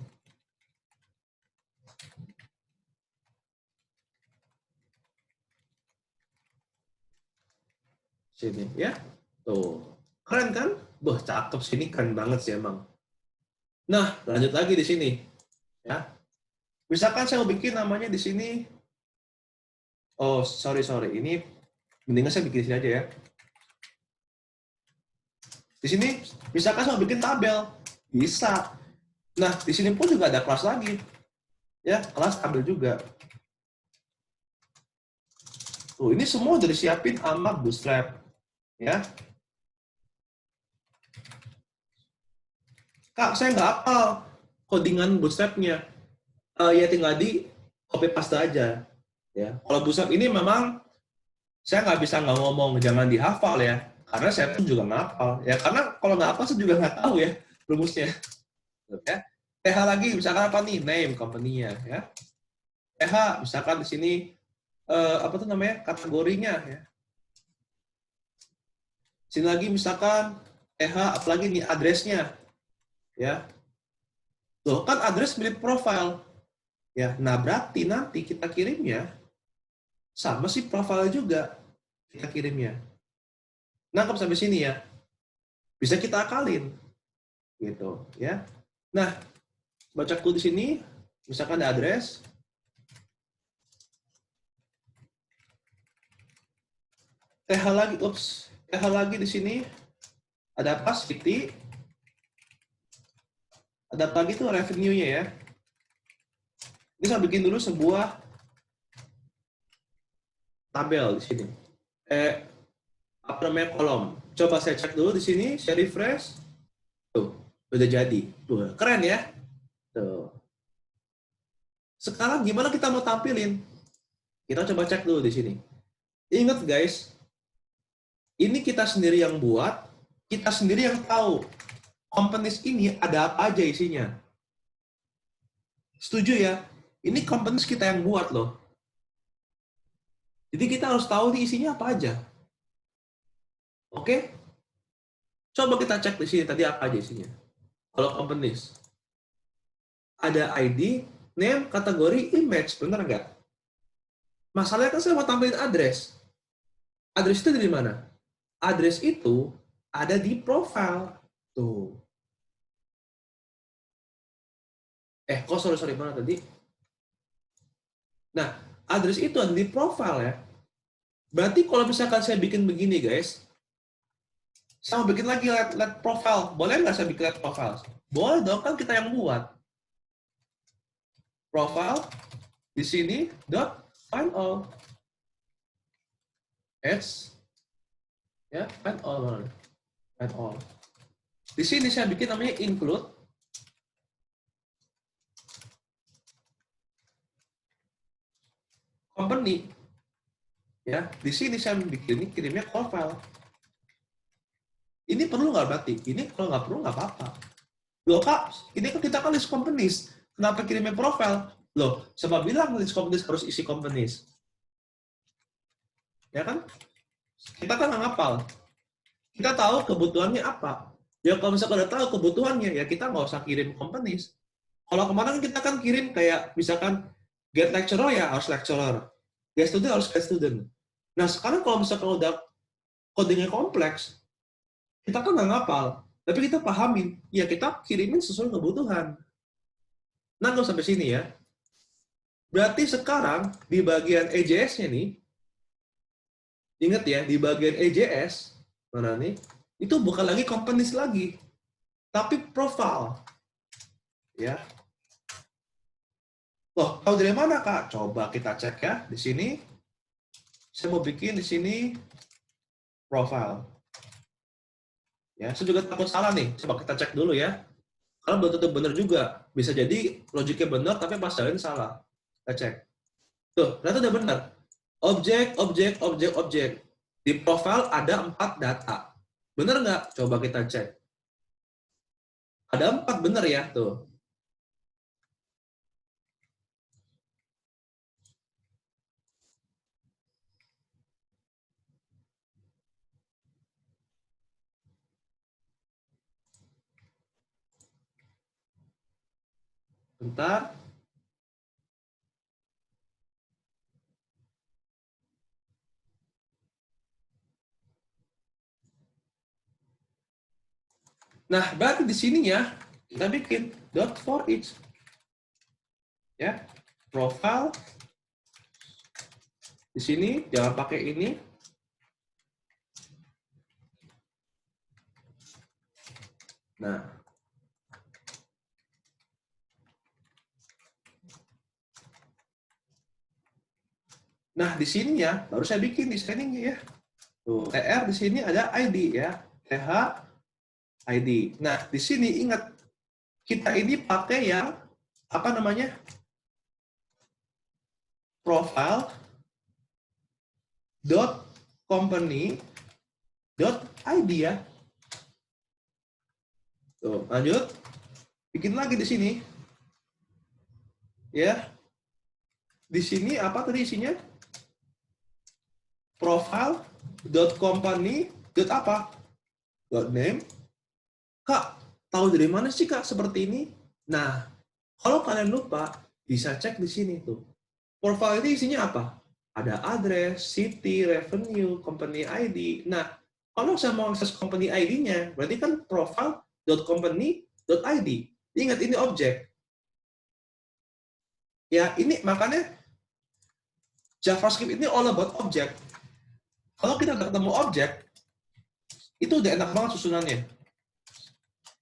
Sini, ya. Tuh, keren kan? Wah, cakep sini, keren banget sih emang. Nah, lanjut lagi di sini. Ya. Misalkan saya mau bikin namanya di sini. Oh, sorry. Ini mendingan saya bikin di sini aja ya. Di sini, misalkan saya mau bikin tabel. Bisa. Nah, di sini pun juga ada kelas lagi. Ya, kelas tabel juga. Tuh, ini semua udah disiapin sama Bootstrap. Ya. Kak, saya nggak hafal codingan Bootstrap-nya. Ya tinggal di copy paste aja. Ya. Kalau Bootstrap ini memang saya nggak ngomong jangan dihafal ya, karena saya pun juga nggak hafal. Ya, karena kalau nggak hafal saya juga nggak tahu ya rumusnya. Ya. TH lagi misalkan apa nih name company-nya ya. TH misalkan di sini apa tuh namanya kategorinya ya. Sini lagi misalkan TH apalagi nih address-nya ya. Loh, kan address milik profile. Ya, nah berarti nanti kita kirimnya sama si profile juga kita kirimnya. Nangkep sampai sini ya. Bisa kita akalin gitu ya. Nah, bacaku di sini misalkan ada address TH lagi di sini ada apa? City. Ada apa lagi tuh revenue-nya ya. Ini saya bikin dulu sebuah tabel di sini. Apa namanya kolom. Coba saya cek dulu di sini, saya refresh. Tuh, udah jadi. Tuh, keren ya. Tuh. Sekarang gimana kita mau tampilin? Kita coba cek dulu di sini. Ingat guys, ini kita sendiri yang buat, kita sendiri yang tahu. Companies ini ada apa aja isinya. Setuju ya? Ini companies kita yang buat loh. Jadi kita harus tahu nih isinya apa aja. Oke? Coba kita cek di sini tadi apa aja isinya. Kalau companies. Ada ID, name, kategori, image. Bener nggak? Masalahnya kan saya mau tampilin address. Address itu dari mana? Address itu ada di profile. Tuh. Sorry, mana tadi? Nah, address itu ada di profile ya. Berarti kalau misalkan saya bikin begini guys, saya mau bikin lagi let profile. Boleh nggak saya bikin let profile? Boleh dong, kan kita yang buat. Profile, di sini, dot, find all. S, ya, find all. Find all. Di sini saya bikin namanya include. Company. Ya, di sini saya bikin ini kirimnya profile. Ini perlu nggak berarti? Ini kalau nggak perlu nggak apa-apa. Loh Kak, ini kan kita kan list companies. Kenapa kirimnya profile? Loh, siapa bilang list companies harus isi companies? Ya kan? Kita kan nggak ngapal. Kita tahu kebutuhannya apa. Ya kalau misalkan udah tahu kebutuhannya, ya kita nggak usah kirim companies. Kalau kemarin kita kan kirim kayak misalkan get lecturer ya harus lecturer. Get student harus get student. Nah sekarang kalau misalkan udah codingnya kompleks, kita kan nggak ngapal. Tapi kita pahamin, ya kita kirimin sesuai kebutuhan. Nah, sampai sini ya. Berarti sekarang di bagian EJS-nya nih, ingat ya, di bagian EJS, mana nih, itu bukan lagi companies lagi, tapi profile. Ya. Loh, tahu dari mana, Kak? Coba kita cek ya. Di sini, saya mau bikin di sini profile. Ya, saya juga takut salah nih. Coba kita cek dulu ya. Karena belum tentu benar juga. Bisa jadi logiknya benar, tapi pas jalan salah. Kita cek. Tuh, ternyata udah benar. Objek, objek, objek, objek. Di profile ada 4 data. Benar nggak? Coba kita cek. Ada 4 benar ya, tuh. Bentar. Nah, berarti di sininya kita bikin dot for each. Ya. Profile. Di sini jangan pakai ini. Nah, di sini ya, baru saya bikin di scanningnya ya. Tuh, TR di sini ada ID ya, TH ID. Nah, di sini ingat kita ini pakai yang apa namanya? Profile dot company dot ID ya. Tuh, lanjut. Bikin lagi di sini. Ya. Di sini apa tadi isinya? Profile dot company dot apa? Dot name. Kak, tahu dari mana sih Kak seperti ini? Nah, kalau kalian lupa, bisa cek di sini tuh. Profile ini isinya apa? Ada address, city, revenue, company ID. Nah, kalau saya mau akses company ID-nya, berarti kan profile.company.id. Ingat, ini objek. Ya, ini makanya JavaScript ini all about objek. Kalau kita udah ketemu objek, itu udah enak banget susunannya.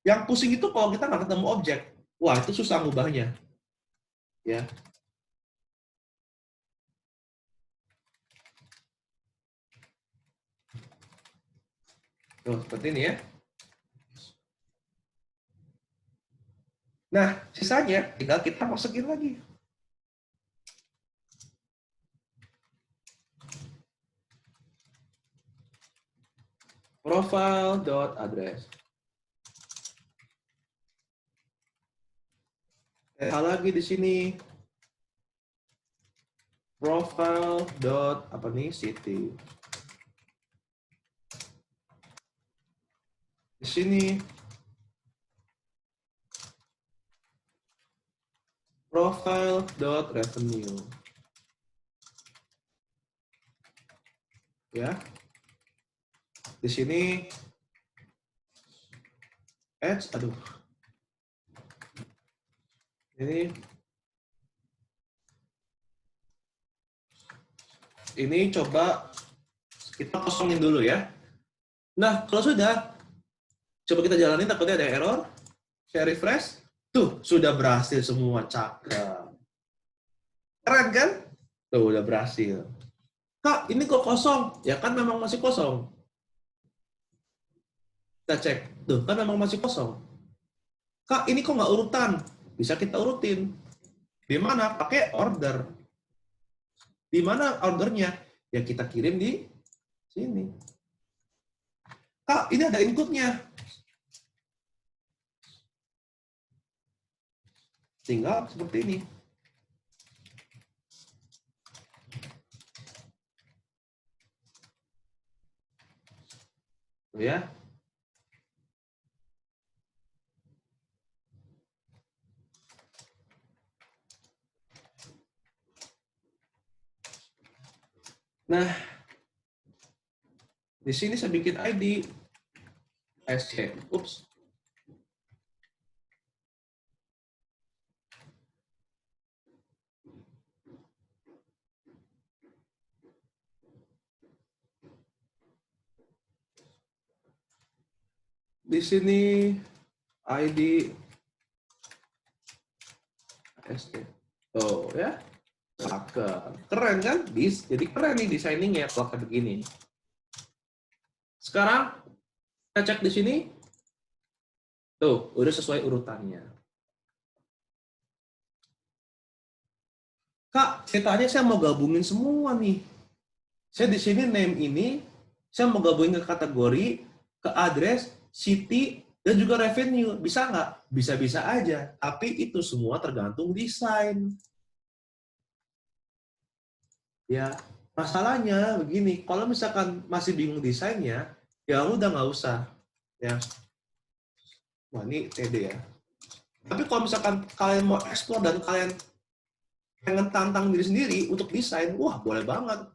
Yang pusing itu kalau kita nggak ketemu objek. Wah, itu susah ngubahnya. Ya. Tuh, seperti ini ya. Nah, sisanya tinggal kita masukin lagi. Profile.address. Lagi di sini. Profile.city. Di sini profile.revenue. Ya. Di sini ads, aduh. Ini coba kita kosongin dulu ya. Nah, kalau sudah, coba kita jalanin, takutnya ada error. Saya refresh. Tuh, sudah berhasil semua. Cakep. Keren kan? Tuh, udah berhasil. Kak, ini kok kosong? Ya kan memang masih kosong. Kita cek. Tuh, kan memang masih kosong. Kak, ini kok nggak urutan? Bisa kita urutin. Di mana? Pakai order. Di mana ordernya? Ya kita kirim di sini. Kak, ini ada inputnya. Tinggal seperti ini. Tuh ya. Nah, di sini saya bikin ID SC. Ups. Di sini ID ST. Oh ya, cakep. Keren kan? Jadi keren nih desainingnya kalau kayak begini. Sekarang kita cek di sini. Tuh, udah sesuai urutannya. Kak, ceritanya saya mau gabungin semua nih. Saya di sini name ini, saya mau gabungin ke kategori, ke address, city, dan juga revenue. Bisa nggak? Bisa-bisa aja. Tapi itu semua tergantung desain. Ya, masalahnya begini, kalau misalkan masih bingung desainnya, ya udah nggak usah. Ya, wah ini TD ya. Tapi kalau misalkan kalian mau explore dan kalian pengen tantang diri sendiri untuk desain, wah boleh banget.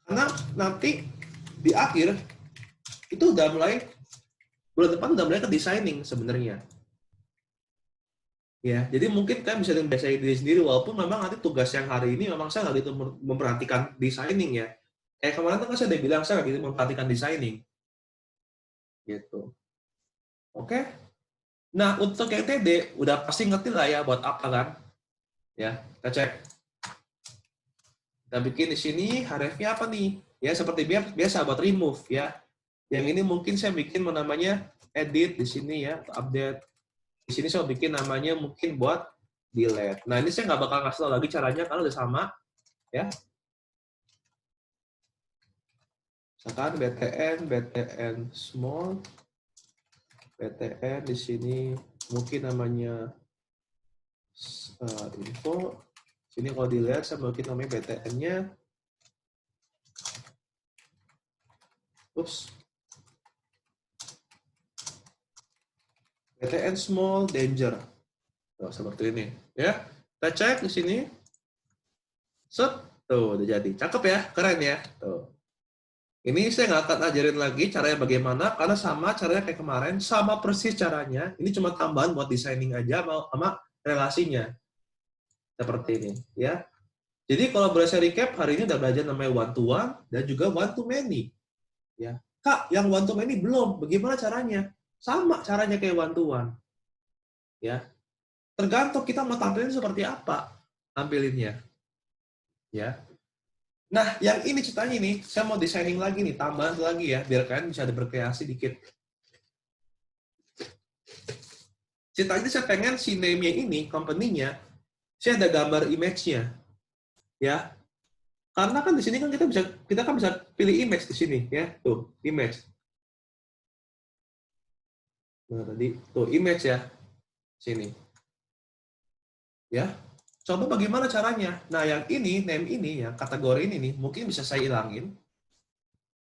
Karena nanti di akhir itu udah mulai bulan depan udah mulai ke designing sebenarnya. Ya, jadi mungkin kalian bisa membiasai diri sendiri walaupun memang nanti tugas yang hari ini memang saya nggak gitu memperhatikan designing ya. Kayak kemarin tuh kan saya udah bilang saya nggak gitu memperhatikan designing. Gitu. Oke. Nah, untuk yang TD udah pasti ngerti lah ya buat apa kan? Ya, kita cek. Kita bikin di sini href-nya apa nih? Ya, seperti biasa buat remove ya. Yang ini mungkin saya bikin namanya edit di sini ya, update. Di sini saya bikin namanya mungkin buat delete. Nah, ini saya nggak bakal ngasih tau lagi caranya karena udah sama ya. Misalkan btn small, btn di sini mungkin namanya info. Sini kalau dilihat saya bikin namanya btn-nya. Ups. btn small danger. Tuh, seperti ini ya. Kita cek di sini. Set. Tuh, udah jadi. Cakep ya, keren ya. Tuh. Ini saya nggak akan ajarin lagi caranya bagaimana, karena sama caranya kayak kemarin, sama persis caranya. Ini cuma tambahan buat designing aja sama relasinya. Seperti ini, ya. Jadi kalau boleh saya recap, hari ini udah belajar namanya one to one dan juga one to many. Ya. Kak, yang one to many belum. Bagaimana caranya? Sama caranya kayak one to one. Ya. Tergantung kita mau tampilin seperti apa tampilinnya. Ya. Nah, yang ini ceritanya nih, saya mau designing lagi nih, tambahan lagi ya, biar kalian bisa ada berkreasi dikit. Ceritanya saya pengen si name-nya ini, company-nya, saya ada gambar image-nya. Ya. Karena kan di sini kan kita kan bisa pilih image di sini ya. Tuh, image. Nah, tadi tuh image ya. Sini. Ya. Coba bagaimana caranya? Nah, yang ini, name ini, yang kategori ini nih, mungkin bisa saya ilangin.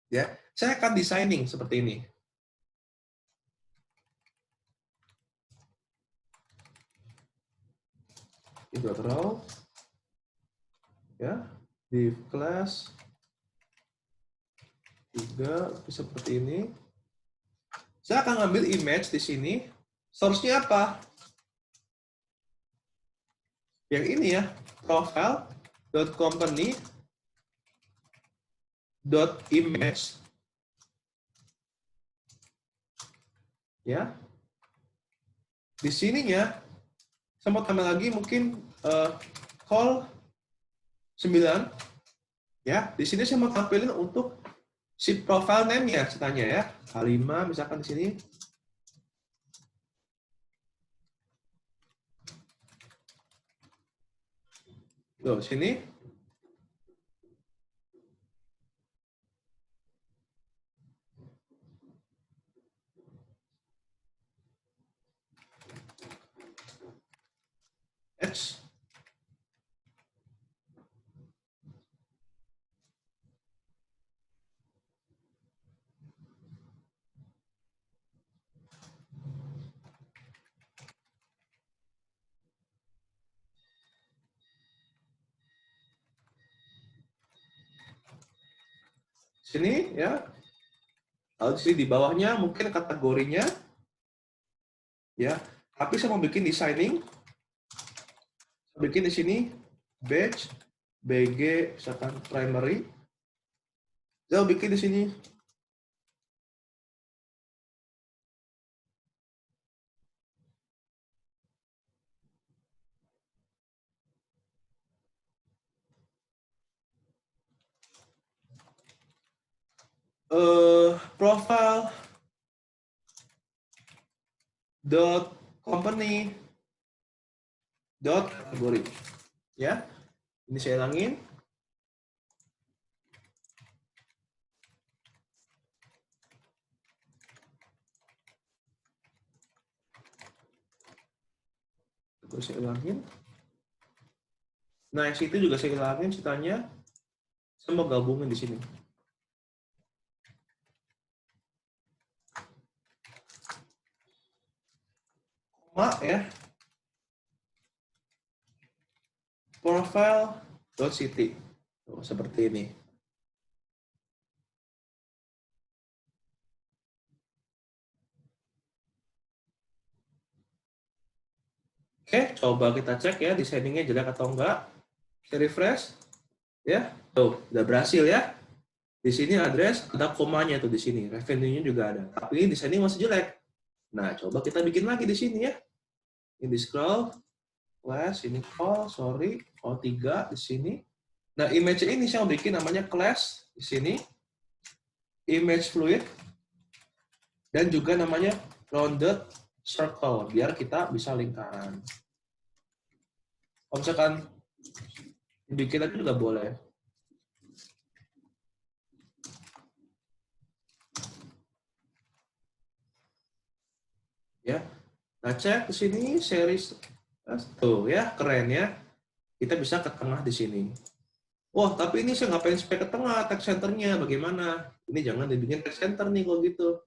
Ya. Saya akan designing seperti ini. Row. Ya. Div class 3 seperti ini. Saya akan ngambil image di sini. Source-nya apa? Yang ini ya, profile.company.image. Ya. Di sininya saya mau tambah lagi mungkin call 9. Ya, di sini saya mau tampilin untuk si profile name-nya ceritanya ya. H5 misalkan di sini. Tuh, sini. H. Sini ya. Lalu di sini di bawahnya mungkin kategorinya ya. Tapi saya mau bikin designing. Bikin di sini batch BG misalkan primary. Saya bikin di sini. Profile dot company dot kategori. Ya, ini saya ulangin. Terus saya ulangin. Nah, yang situ juga saya ulangin ceritanya. Saya mau gabungin di sini. Koma ya. Profile.city. Oh, seperti ini. Oke, coba kita cek ya desainingnya jelek atau enggak. Kita refresh. Ya, tuh udah berhasil ya. Di sini address ada komanya tuh di sini. Revenue-nya juga ada. Tapi desainnya masih jelek. Nah, coba kita bikin lagi di sini ya. Ini di scroll. Class, ini call, sorry. Call 3 di sini. Nah, image ini saya mau bikin namanya class di sini. Image fluid. Dan juga namanya rounded circle. Biar kita bisa lingkaran. Kalau misalkan dibikin lagi juga boleh. Ya, nah cek di sini series tuh ya keren ya. Kita bisa ke tengah di sini. Wah, tapi ini saya ngapain sampai ke tengah text centernya bagaimana? Ini jangan dibikin text center nih kalau gitu.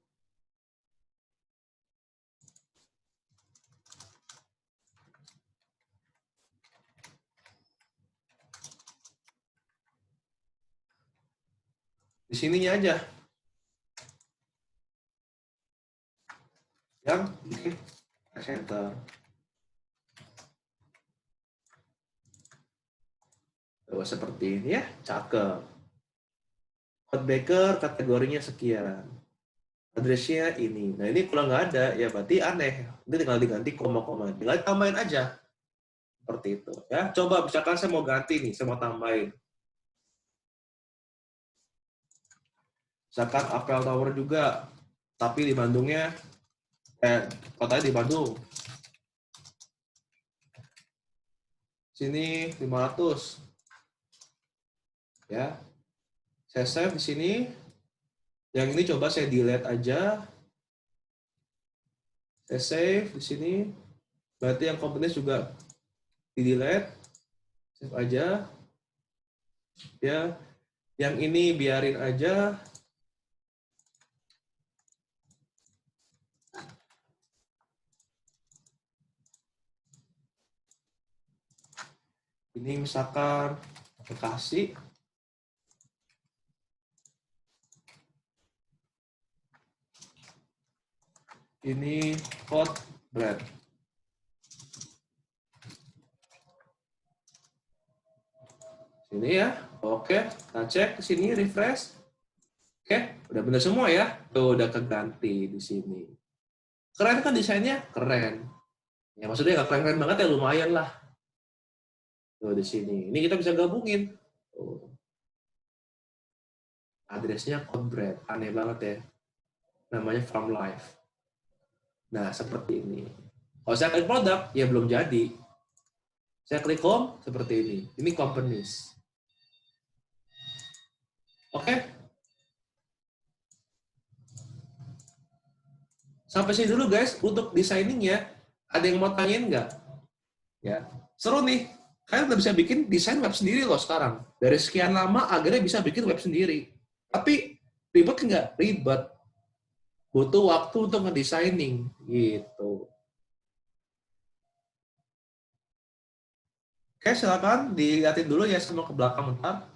Di sininya aja yang bikin text center. Tuh, seperti ini ya, cakep. Code baker kategorinya sekian. Address-nya ini. Nah, ini kalau nggak ada, ya berarti aneh. Ini tinggal diganti koma-koma. Tinggal tambahin aja. Seperti itu. Ya, coba misalkan saya mau ganti nih, saya mau tambahin. Misalkan Apple Tower juga, tapi di Bandungnya, kotanya di Bandung. Sini 500. Ya, saya save di sini. Yang ini coba saya delete aja. Saya save di sini. Berarti yang komponen juga di delete. Save aja. Ya, yang ini biarin aja. Ini misalkan Bekasi. Ini hot bread. Sini ya. Oke, kita cek ke sini refresh. Oke, udah benar semua ya. Tuh udah keganti di sini. Keren kan desainnya? Keren. Ya maksudnya nggak keren-keren banget ya, lumayan lah. Tuh di sini. Ini kita bisa gabungin. Tuh. Addressnya Codebread. Aneh banget ya. Namanya From Life. Nah, seperti ini. Kalau saya klik produk, ya belum jadi. Saya klik home, seperti ini. Ini companies. Oke? Sampai sini dulu guys. Untuk desainingnya, ada yang mau tanyain nggak? Ya, seru nih. Kalian udah bisa bikin desain web sendiri loh sekarang. Dari sekian lama, akhirnya bisa bikin web sendiri. Tapi, ribet nggak? Ribet. Butuh waktu untuk ngedesigning. Gitu. Oke, silakan dilihatin dulu ya semua ke belakang bentar.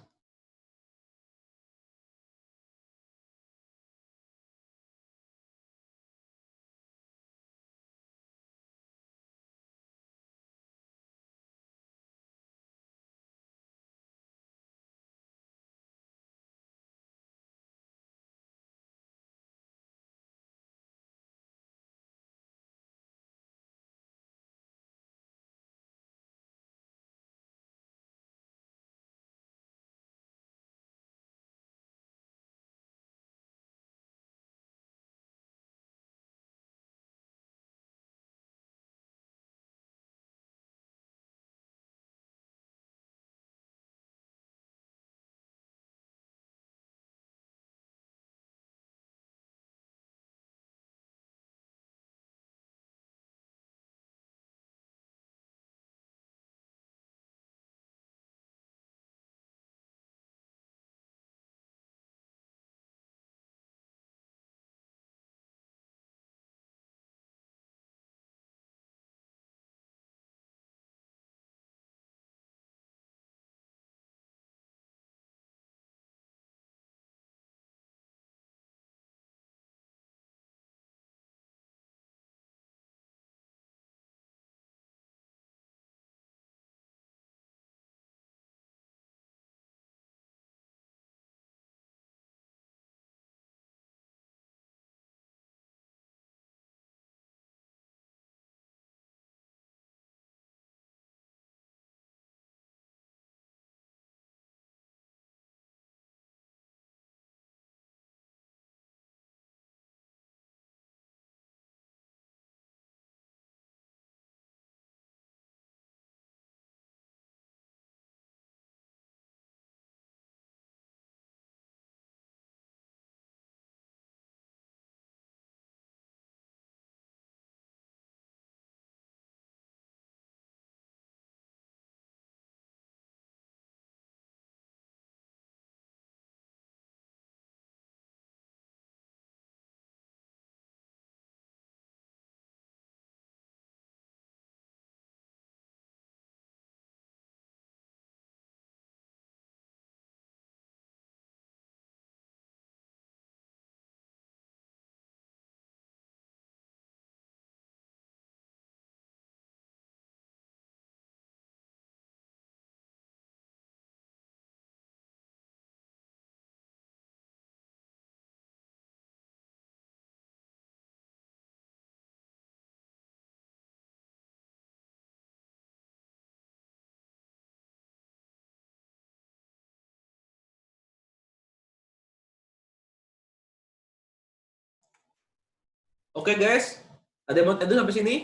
Oke guys, ada yang mau add sampai sini?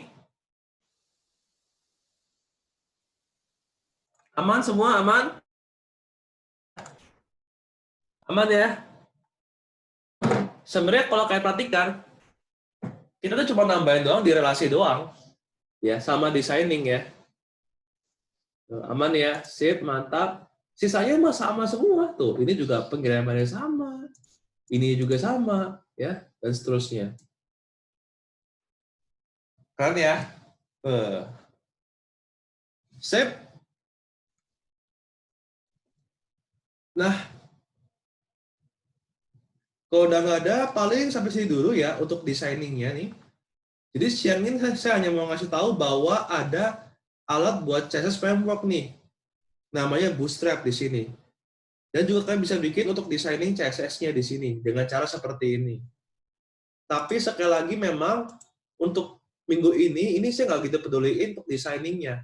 Aman semua, aman? Aman ya? Sebenarnya kalau kayak perhatikan, kita tuh cuma nambahin doang di relasi doang. Ya, sama designing ya. Aman ya, sip, mantap. Sisanya mah sama semua tuh. Ini juga pengirimannya sama, ini juga sama, ya, dan seterusnya. Keren ya? Sip. Nah, kalau udah nggak ada, paling sampai sini dulu ya untuk desainingnya nih. Jadi siang ini saya hanya mau ngasih tahu bahwa ada alat buat CSS framework nih. Namanya Bootstrap di sini. Dan juga kalian bisa bikin untuk designing CSS-nya di sini dengan cara seperti ini. Tapi sekali lagi memang untuk minggu ini saya nggak gitu peduliin untuk desainingnya.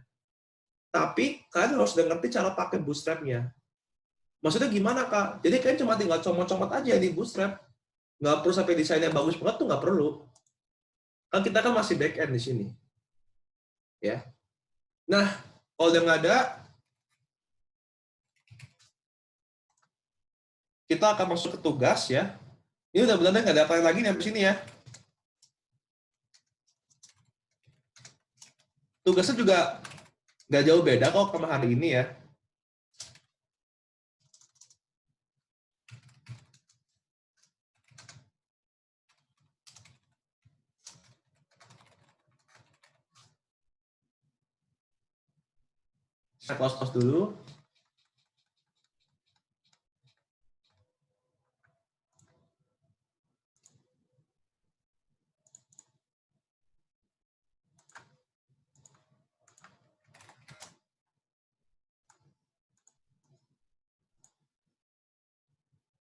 Tapi kalian harus udah ngerti cara pakai Bootstrap-nya. Maksudnya gimana, Kak? Jadi kalian cuma tinggal comot-comot aja di Bootstrap. Nggak perlu sampai desainnya bagus banget tuh nggak perlu. Kan kita kan masih back end di sini. Ya. Nah, kalau udah nggak ada, kita akan masuk ke tugas ya. Ini udah benar-benar nggak ada apa lagi nih sampai sini ya. Tugasnya juga nggak jauh beda kok sama hari ini ya. Saya close dulu.